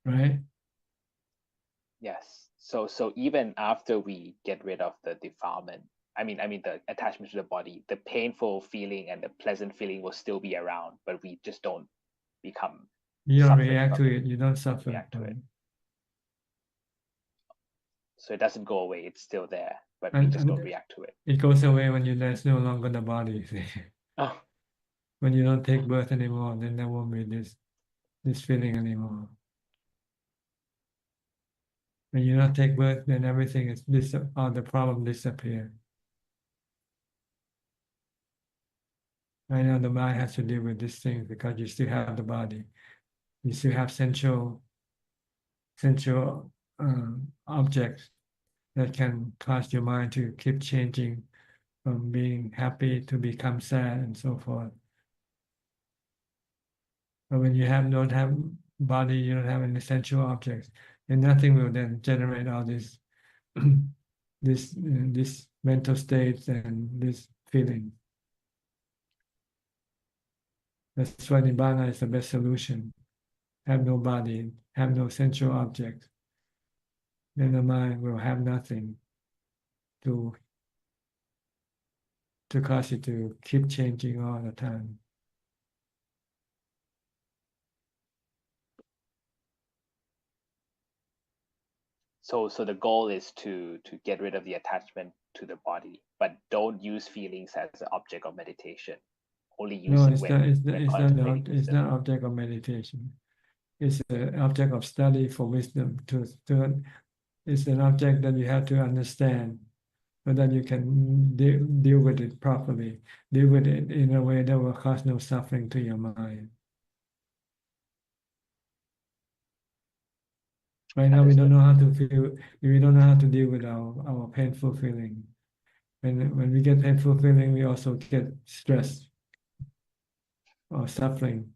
Right? Yes. So even after we get rid of the defilement, I mean the attachment to the body, the painful feeling and the pleasant feeling will still be around, but we just don't become You don't suffering react from to it. You don't suffer react to from it. it. So it doesn't go away. It's still there, but we And, just don't and react to it. it goes away when there's no longer the body. See? Oh, When you don't take birth anymore, then there won't be this feeling anymore. When you don't take birth, then everything is all the problem disappear. I know the mind has to deal with these things because you still have the body. You still have sensual objects that can cause your mind to keep changing from being happy to become sad and so forth. But when you don't have body, you don't have any sensual objects, and nothing will then generate all this this mental states and this feeling. That's why Nibbana is the best solution. Have no body, have no sensual objects. Then the mind will have nothing to cause it to keep changing all the time. so the goal is to get rid of the attachment to the body, but don't use feelings as an object of meditation. Only use No, it it's when not. It's when not. contemplating It's wisdom. not object of meditation. It's an object of study for wisdom. It's an object that you have to understand, so that you can deal with it properly. Deal with it in a way that will cause no suffering to your mind. Right now, we don't know how to feel. We don't know how to deal with our painful feeling. When we get painful feeling, we also get stress or suffering.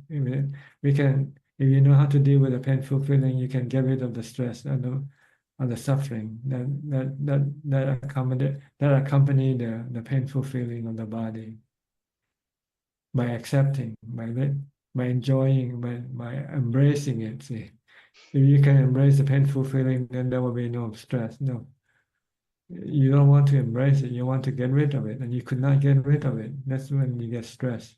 We can, if you know how to deal with a painful feeling, you can get rid of the stress and the suffering that accompany the painful feeling of the body by accepting, by enjoying, by embracing it. See, if you can embrace the painful feeling, then there will be no stress. No, you don't want to embrace it. You want to get rid of it, and you could not get rid of it. That's when you get stressed.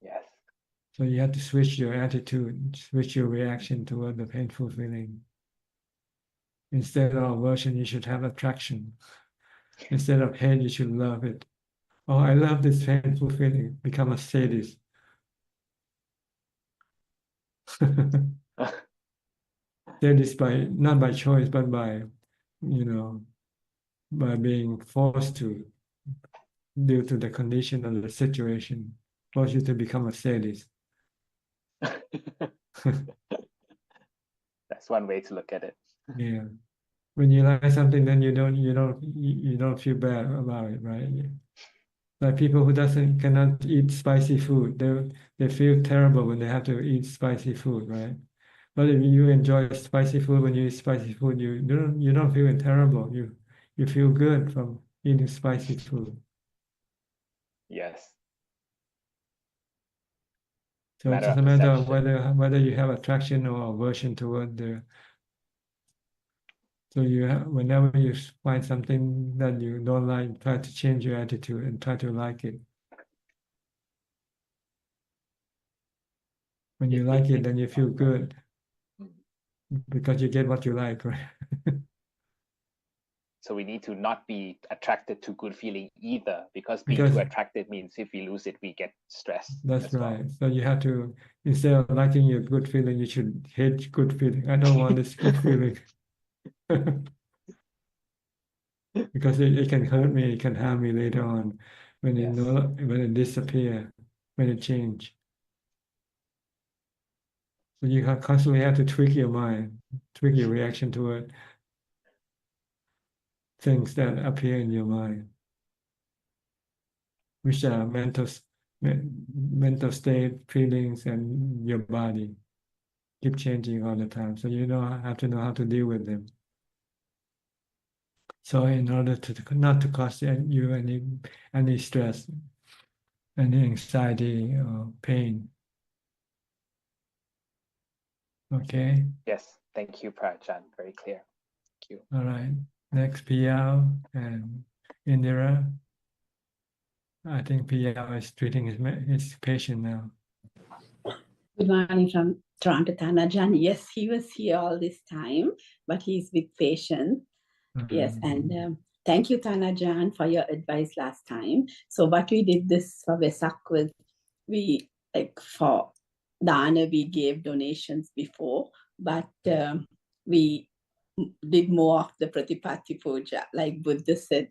Yes. So you have to switch your attitude, switch your reaction toward the painful feeling. Instead of aversion, you should have attraction. Instead of hate, you should love it. Oh, I love this painful feeling. Become a sadist. Sadist not by choice, but by being forced to, due to the condition of the situation, force you to become a sadist. That's one way to look at it. Yeah. When you like something, then you don't feel bad about it, right? Like people who cannot eat spicy food, they feel terrible when they have to eat spicy food, right? But if you enjoy spicy food, when you eat spicy food, you don't feel terrible. You feel good from eating spicy food. Yes. So it's Matter just of a matter of perception. whether you have attraction or aversion toward the. So whenever you find something that you don't like, try to change your attitude and try to like it. When you like it, then you feel good because you get what you like, right? So we need to not be attracted to good feeling either, because being too attracted means if we lose it, we get stressed. That's right. So you have to, instead of liking your good feeling, you should hate good feeling. I don't want this good feeling. because it can hurt me, it can harm me later on when Yes. when it disappear, when it change. So you constantly have to tweak your mind, tweak your reaction toward things that appear in your mind, which are mental state, feelings, and your body keep changing all the time. So you have to know how to deal with them. So in order to not to cause you any stress, any anxiety or pain. Okay. Yes, thank you, Prajan. Very clear. Thank you. All right. Next, Piao and Indira. I think Piao is treating his patient now. Good morning from Toronto, Ajaan. Yes, he was here all this time, but he's with patients. Yes, and thank you, Ajaan, for your advice last time. So what we did this for Vesak was for Dana, we gave donations before, but we did more of the Pratipatti Puja. Like Buddha said,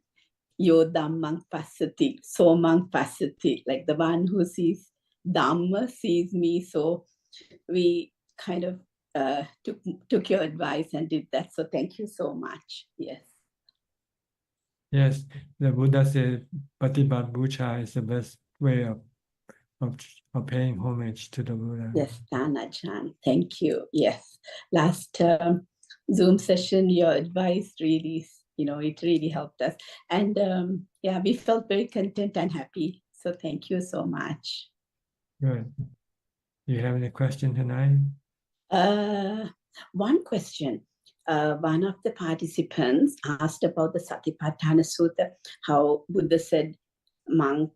Yo Dhammang Passati, Somang Passati, like the one who sees Dhamma sees me. So we kind of took your advice and did that. So thank you so much. Yes. Yes, the Buddha said Patipat Bhuja is the best way of paying homage to the Buddha. Yes, Ajaan. Thank you. Yes. Last Zoom session, your advice really, it really helped us. And yeah, we felt very content and happy. So thank you so much. Good. Do you have any question tonight? One question. One of the participants asked about the Satipatthana Sutta, how Buddha said, monk,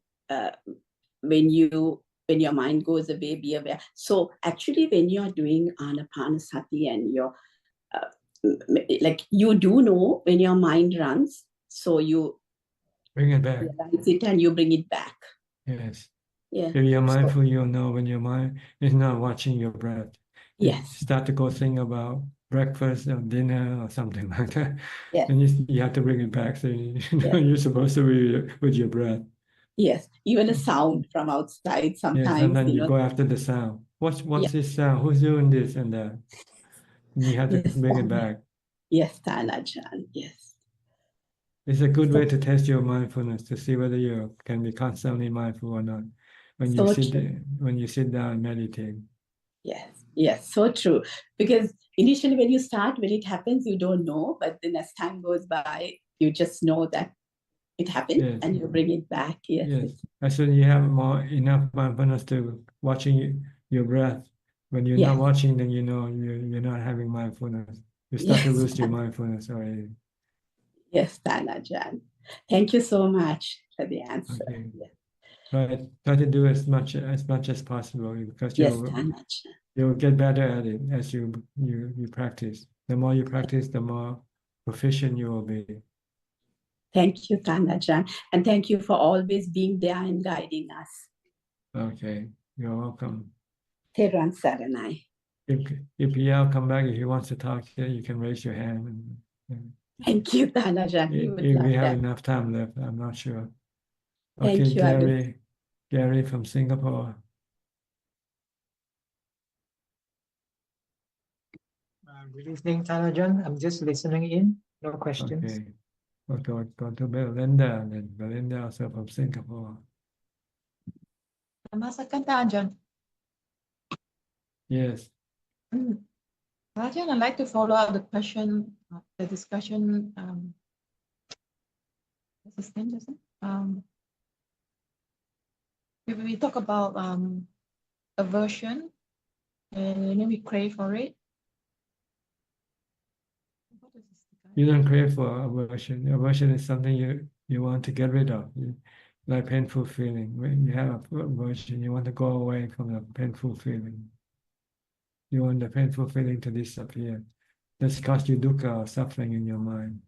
when your mind goes away, be aware. So actually, when you're doing Anapanasati and you're like you do know when your mind runs, so you bring it back. Realize it and you bring it back. Yes. Yeah. If you're mindful, you'll know when your mind is not watching your breath. Yes. Start to go think about breakfast or dinner or something like that. Yes. And you have to bring it back. So you're supposed to be with your breath. Yes. Even a sound from outside sometimes. Yes, and then you go after the sound. What's this sound? Who's doing this and that? And you have to bring it back. Yes, Ajaan. Yes. It's a good way to test your mindfulness to see whether you can be constantly mindful or not when you sit down and meditate. Yes, yes, so true. Because initially when you start, when it happens, you don't know, but then as time goes by, you just know that it happened and you bring it back. Yes. Yes. As soon as you have enough mindfulness to watching your breath. When you're not watching, then you know you're not having mindfulness. You start to lose your mindfulness already. Yes, Ajaan. Thank you so much for the answer. Okay. Yes. Try to do as much as possible because you'll get better at it as you practice. The more you practice, the more proficient you will be. Thank you, Ajaan. And thank you for always being there and guiding us. Okay, you're welcome. Theran Saranai. If Piao come back, if he wants to talk here, you can raise your hand. Thank you, Ajaan. If we have enough time left, I'm not sure. Okay, Thank you, Gary from Singapore. Good evening, Ajaan. I'm just listening in. No questions. Okay. We'll go to Belinda, and then Belinda also from Singapore. Namaskar, Ajaan. Yes. Ajaan, I'd like to follow up the question, the discussion. What's his name, just we talk about aversion, and then we crave for it. You don't crave for aversion. Aversion is something you want to get rid of, like painful feeling. When you have aversion, you want to go away from the painful feeling. You want the painful feeling to disappear. That's caused you dukkha or suffering in your mind.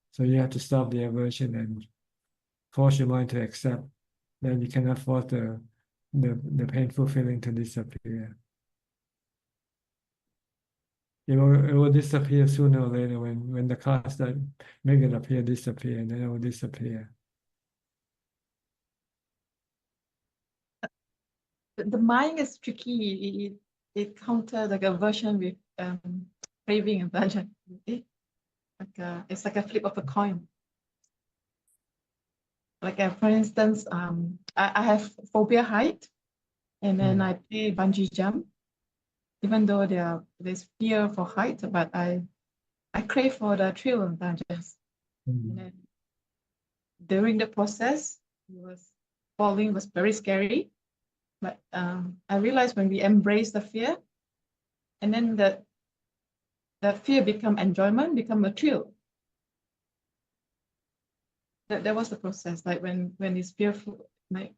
So you have to stop the aversion and force your mind to accept that you cannot force the painful feeling to disappear. it will disappear sooner or later when the clouds that make it appear disappear, then it will disappear. The mind is tricky. It counters like aversion with craving and pleasure. It's like a flip of a coin. Like for instance, I have phobia height, and then I play bungee jump. Even though there's fear for height, but I crave for the thrill and bungee. And then during the process, falling was very scary. But I realized when we embrace the fear, and then the fear become enjoyment, become a thrill. That was the process. Like when it's fearful, like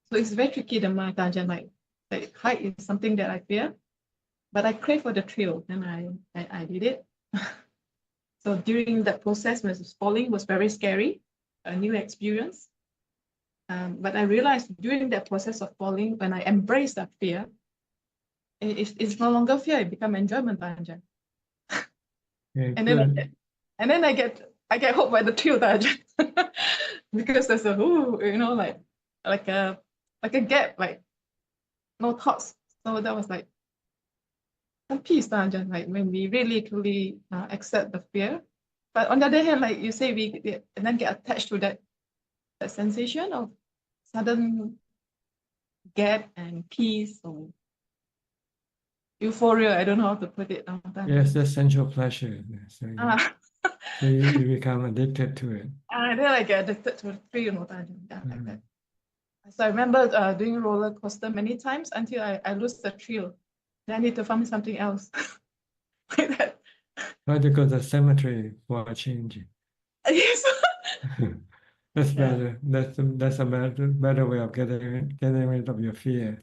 so it's very tricky. The mind, like height is something that I fear, but I crave for the thrill, and I did it. So during that process, when falling was very scary, a new experience. But I realized during that process of falling, when I embrace that fear, it's no longer fear; it becomes enjoyment. And then I get hooked by the thrill, because there's a like a gap, like no thoughts. So that was like some peace, like when we really truly accept the fear. But on the other hand, like you say, we and then get attached to that sensation of sudden gap and peace or euphoria. I don't know how to put it. Yes, that's sensual pleasure. So you become addicted to it. And then I get addicted to the thrill, like that. So I remember doing roller coaster many times until I lose the thrill. Then I need to find something else. Like that. Try to go to the cemetery for a change. Yes. That's better. That's a better way of getting rid of your fear.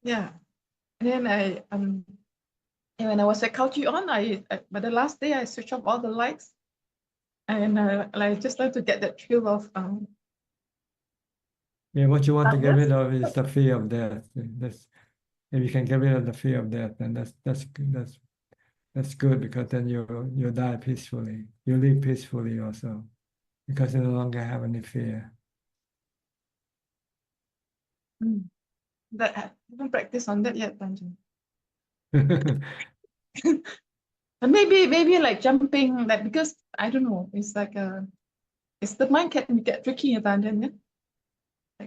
Yeah. And then and when I was at Culture On, but the last day I switched off all the lights, and I just like to get that thrill of Yeah, what you want to get rid of is the fear of death. If you can get rid of the fear of death, then that's good, because then you die peacefully. You live peacefully also, because you no longer have any fear. That I haven't practiced on that yet, Panjan. But maybe like jumping, like, because I don't know, it's like it's the mind can get tricky, Panjan. Yeah?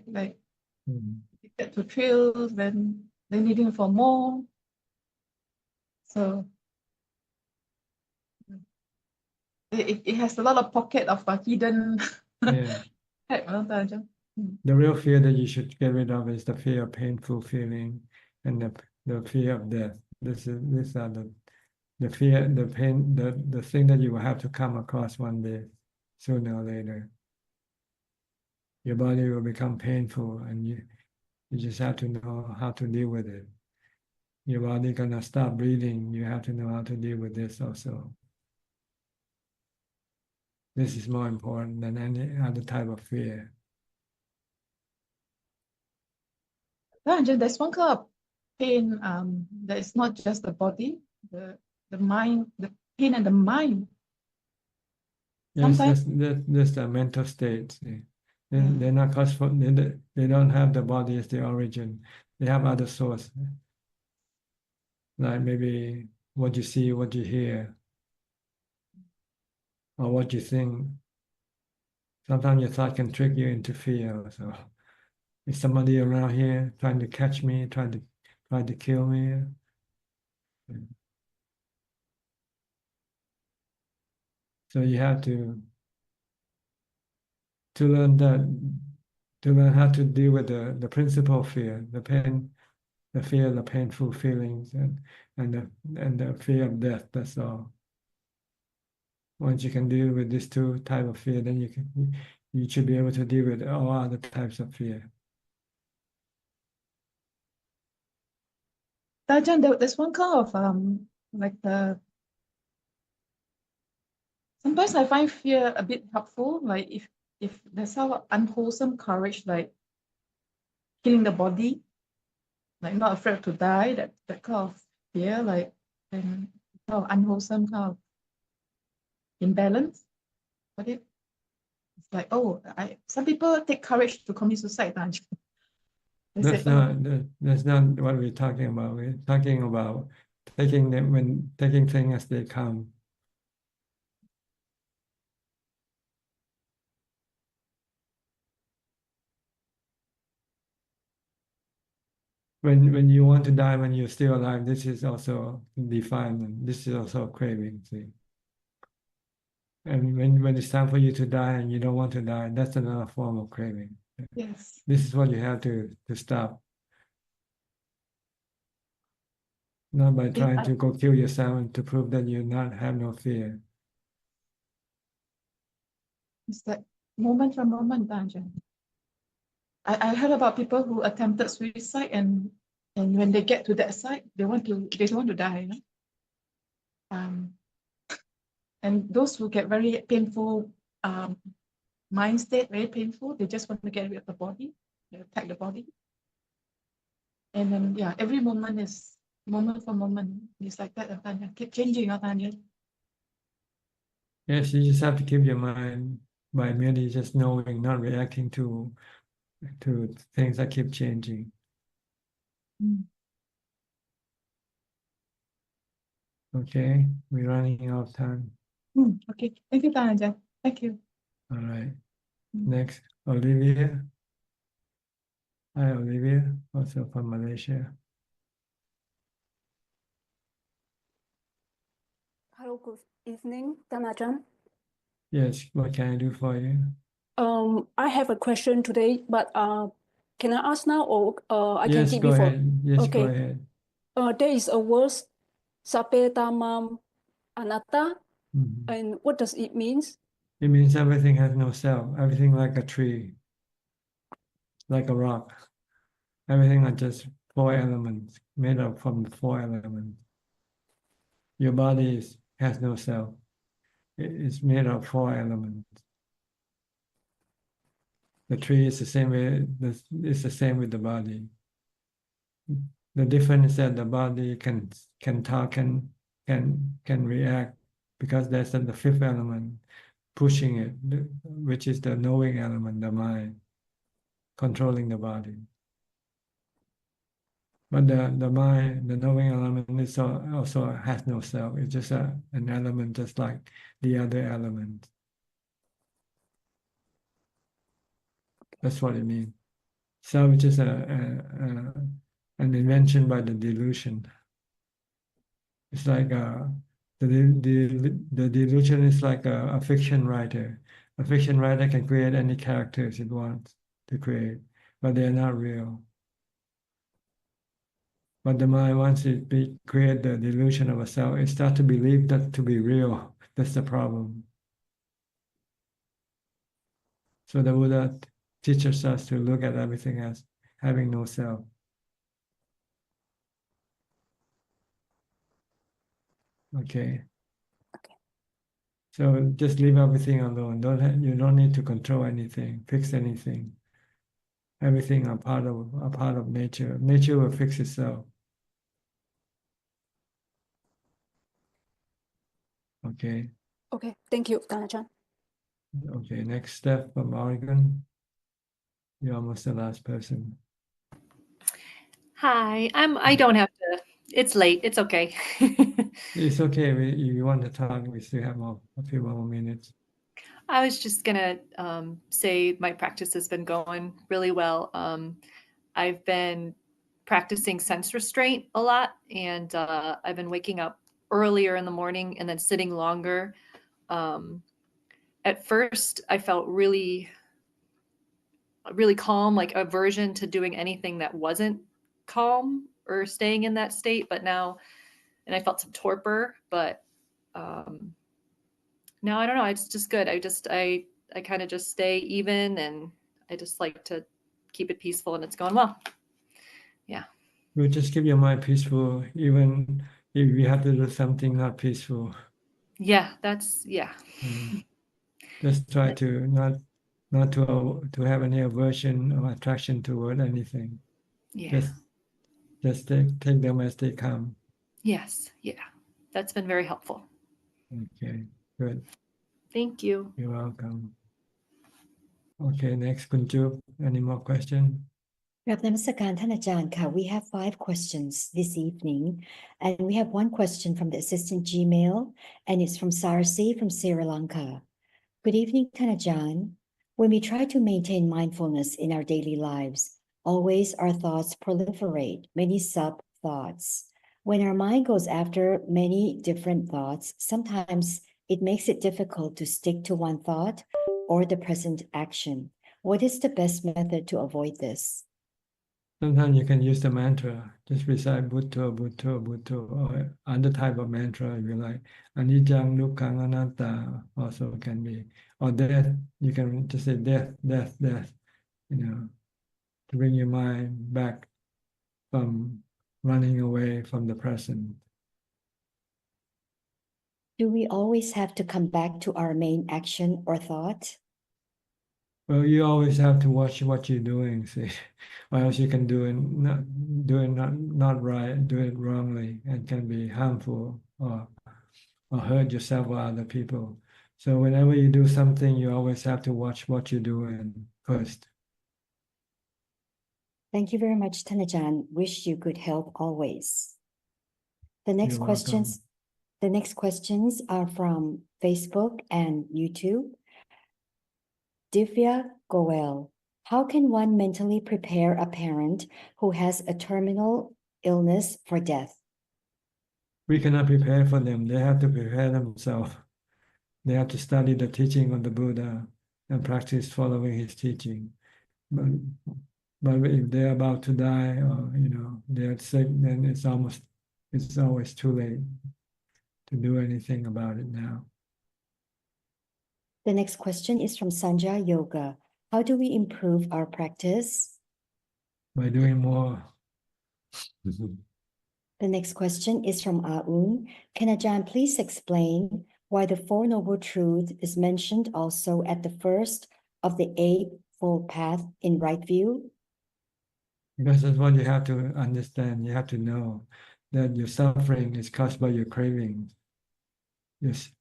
Like you get to thrills, then needing for more. So it has a lot of pocket of hidden. Yeah. Panjan. The real fear that you should get rid of is the fear of painful feeling and the fear of death. These are the fear, the pain, the thing that you will have to come across one day, sooner or later. Your body will become painful, and you just have to know how to deal with it. Your body gonna stop breathing. You have to know how to deal with this also. This is more important than any other type of fear. Panjan, there's one kind of pain that is not just the body, the mind, the pain and the mind. Yes, that's the mental states. They're not caused for, they don't have the body as the origin. They have other source, like maybe what you see, what you hear, or what you think. Sometimes your thought can trick you into fear. So, is somebody around here trying to catch me, trying to kill me? So you have to learn how to deal with the principal fear, the pain, the fear, the painful feelings, and the fear of death. That's all. Once you can deal with these two types of fear, then you should be able to deal with all other types of fear. Ajaan, there's one kind of like sometimes I find fear a bit helpful. Like if there's some unwholesome courage, like killing the body, like not afraid to die, that kind of fear, like unwholesome kind of imbalance. But it's like, oh, some people take courage to commit suicide. That's not what we're talking about. We're talking about taking things as they come. When you want to die when you're still alive, this is also defilement. This is also a craving. See? And when it's time for you to die and you don't want to die, that's another form of craving. Yes. This is what you have to stop. Not by trying to go kill yourself and to prove that you have no fear. It's like moment from moment, Ajahn. I heard about people who attempted suicide and when they get to that side, they don't want to die. And those who get very painful mind state, very painful, they just want to get rid of the body, they attack the body. And then every moment is moment for moment. It's like that, Ajahn. Keep changing, Ajahn. Yes, you just have to keep your mind by merely just knowing, not reacting to things that keep changing. Okay, we're running out of time. Okay, thank you, Ajahn. Thank you. All right. Next, Olivia. Hi, Olivia, also from Malaysia. Hello, good evening, Ajahn. Yes, what can I do for you? I have a question today, but can I ask now or I can Yes, keep go before? ahead. Yes, Okay. go ahead. There is a word, sape dhamma anatta, Mhm. and what does it mean? It means everything has no self. Everything like a tree, like a rock. Everything are just four elements, made up from the four elements. Your body has no self. It's made of four elements. The tree is the same way. It's the same with the body. The difference is that the body can talk, can react, because there's the fifth element pushing it, which is the knowing element, the mind, controlling the body. But the mind, the knowing element, is also has no self. It's just an element, just like the other elements. That's what it means. Self is just an invention by the delusion. It's like the delusion is like a fiction writer. A fiction writer can create any characters it wants to create, but they're not real. But the mind, once it create the delusion of a self, it starts to believe that to be real. That's the problem. So the Buddha teaches us to look at everything as having no self. Okay. So just leave everything alone. You don't need to control anything, fix anything. Everything are part of nature. Nature will fix itself. Okay. Okay, thank you, Ajahn. Okay, next step from Oregon. You're almost the last person. Hi, I don't have to. It's late. It's okay. It's okay. You want to talk, we still have a few more minutes. I was just gonna say my practice has been going really well. I've been practicing sense restraint a lot, and I've been waking up earlier in the morning and then sitting longer. At first, I felt really calm, like aversion to doing anything that wasn't calm or staying in that state. But now, and I felt some torpor, but now I don't know. It's just good. I kind of just stay even, and I just like to keep it peaceful, and it's going well. Yeah. You just keep your mind peaceful, even if you have to do something not peaceful. Yeah, yeah. Just try to not to have any aversion or attraction toward anything. Yeah. Just take them as they come. Yes, yeah, that's been very helpful. Okay, good. Thank you. You're welcome. Okay, next, Kunjup. Any more questions? กราบนมัสการท่านอาจารย์ค่ะ We have 5 questions this evening and we have one question from the assistant Gmail and it's from Sarsi from Sri Lanka. Good evening, Tanajan. When we try to maintain mindfulness in our daily lives, always our thoughts proliferate, many sub-thoughts. When our mind goes after many different thoughts, sometimes it makes it difficult to stick to one thought or the present action. What is the best method to avoid this? Sometimes you can use the mantra, just recite Bhutto, Bhutto, Bhutto, or other type of mantra if you like. Anicca, Dukkha, Anatta also can be. Or death, you can just say death, death, death, to bring your mind back from running away from the present. Do we always have to come back to our main action or thought? Well, you always have to watch what you're doing, see, or else you can do it not right, do it wrongly, and can be harmful or hurt yourself or other people. So whenever you do something, you always have to watch what you're doing first. Thank you very much, Tanajan. Wish you good health always. The next You're questions, the next questions are from Facebook and YouTube. Divya Goel, how can one mentally prepare a parent who has a terminal illness for death? We cannot prepare for them. They have to prepare themselves. They have to study the teaching of the Buddha and practice following his teaching. But if they're about to die or they're sick, then it's always too late to do anything about it now. The next question is from Sanja Yoga. How do we improve our practice? By doing more. The next question is from Aun. Can Ajahn please explain why the Four Noble Truths is mentioned also at the first of the Eightfold Path in right view? Because that's what you have to understand. You have to know that your suffering is caused by your craving. Yes.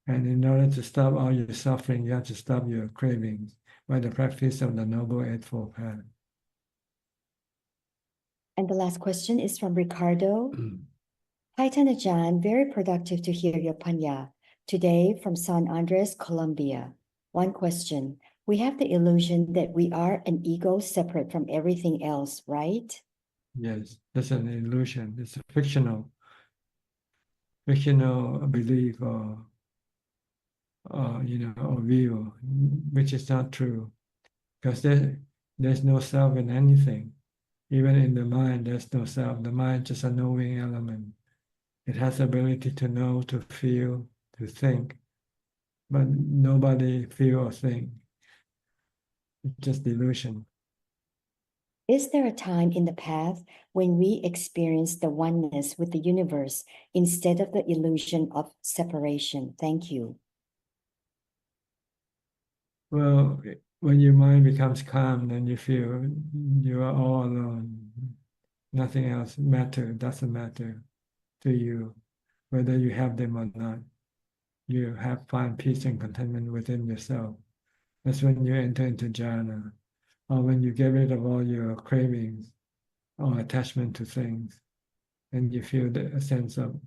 And in order to stop all your suffering, you have to stop your cravings by the practice of the Noble Eightfold Path. And the last question is from Ricardo. Hi, Tanajan. Very productive to hear your panya today from San Andres, Colombia. One question. We have the illusion that we are an ego separate from everything else, right? Yes, that's an illusion. It's a fictional belief or view, which is not true. Because there's no self in anything. Even in the mind, there's no self. The mind is just a knowing element. It has the ability to know, to feel, to think, but nobody feel or think. It's just delusion. Is there a time in the path when we experience the oneness with the universe instead of the illusion of separation? Thank you. Well, when your mind becomes calm, then you feel you are all alone. Nothing else doesn't matter to you, whether you have them or not. You find peace and contentment within yourself. That's when you enter into jhana, or when you get rid of all your cravings or attachment to things, and you feel a sense of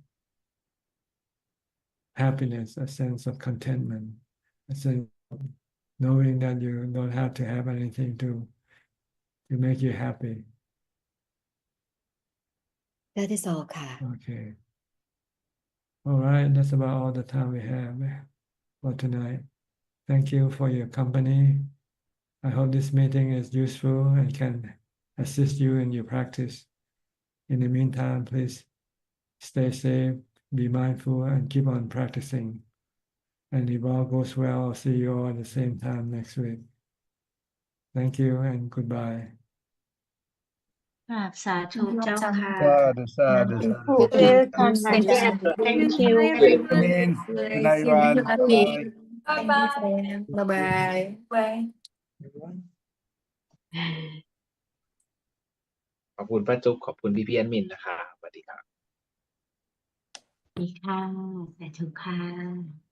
happiness, a sense of contentment, a sense of knowing that you don't have to have anything to make you happy. That is all, Ka. Okay. All right, that's about all the time we have for tonight. Thank you for your company. I hope this meeting is useful and can assist you in your practice. In the meantime, please stay safe, be mindful, and keep on practicing. And if all goes well, I'll see you all at the same time next week. Thank you and goodbye. สาธุเจ้าค่ะ Sadhu. Welcome, Ajahn. Thank you. Amen. Good night, everyone. Bye. Bye bye ขอบคุณพระจุ๊บขอบคุณพี่แอดมินนะครับสวัสดีครับ ดีค่ะสาธุค่ะ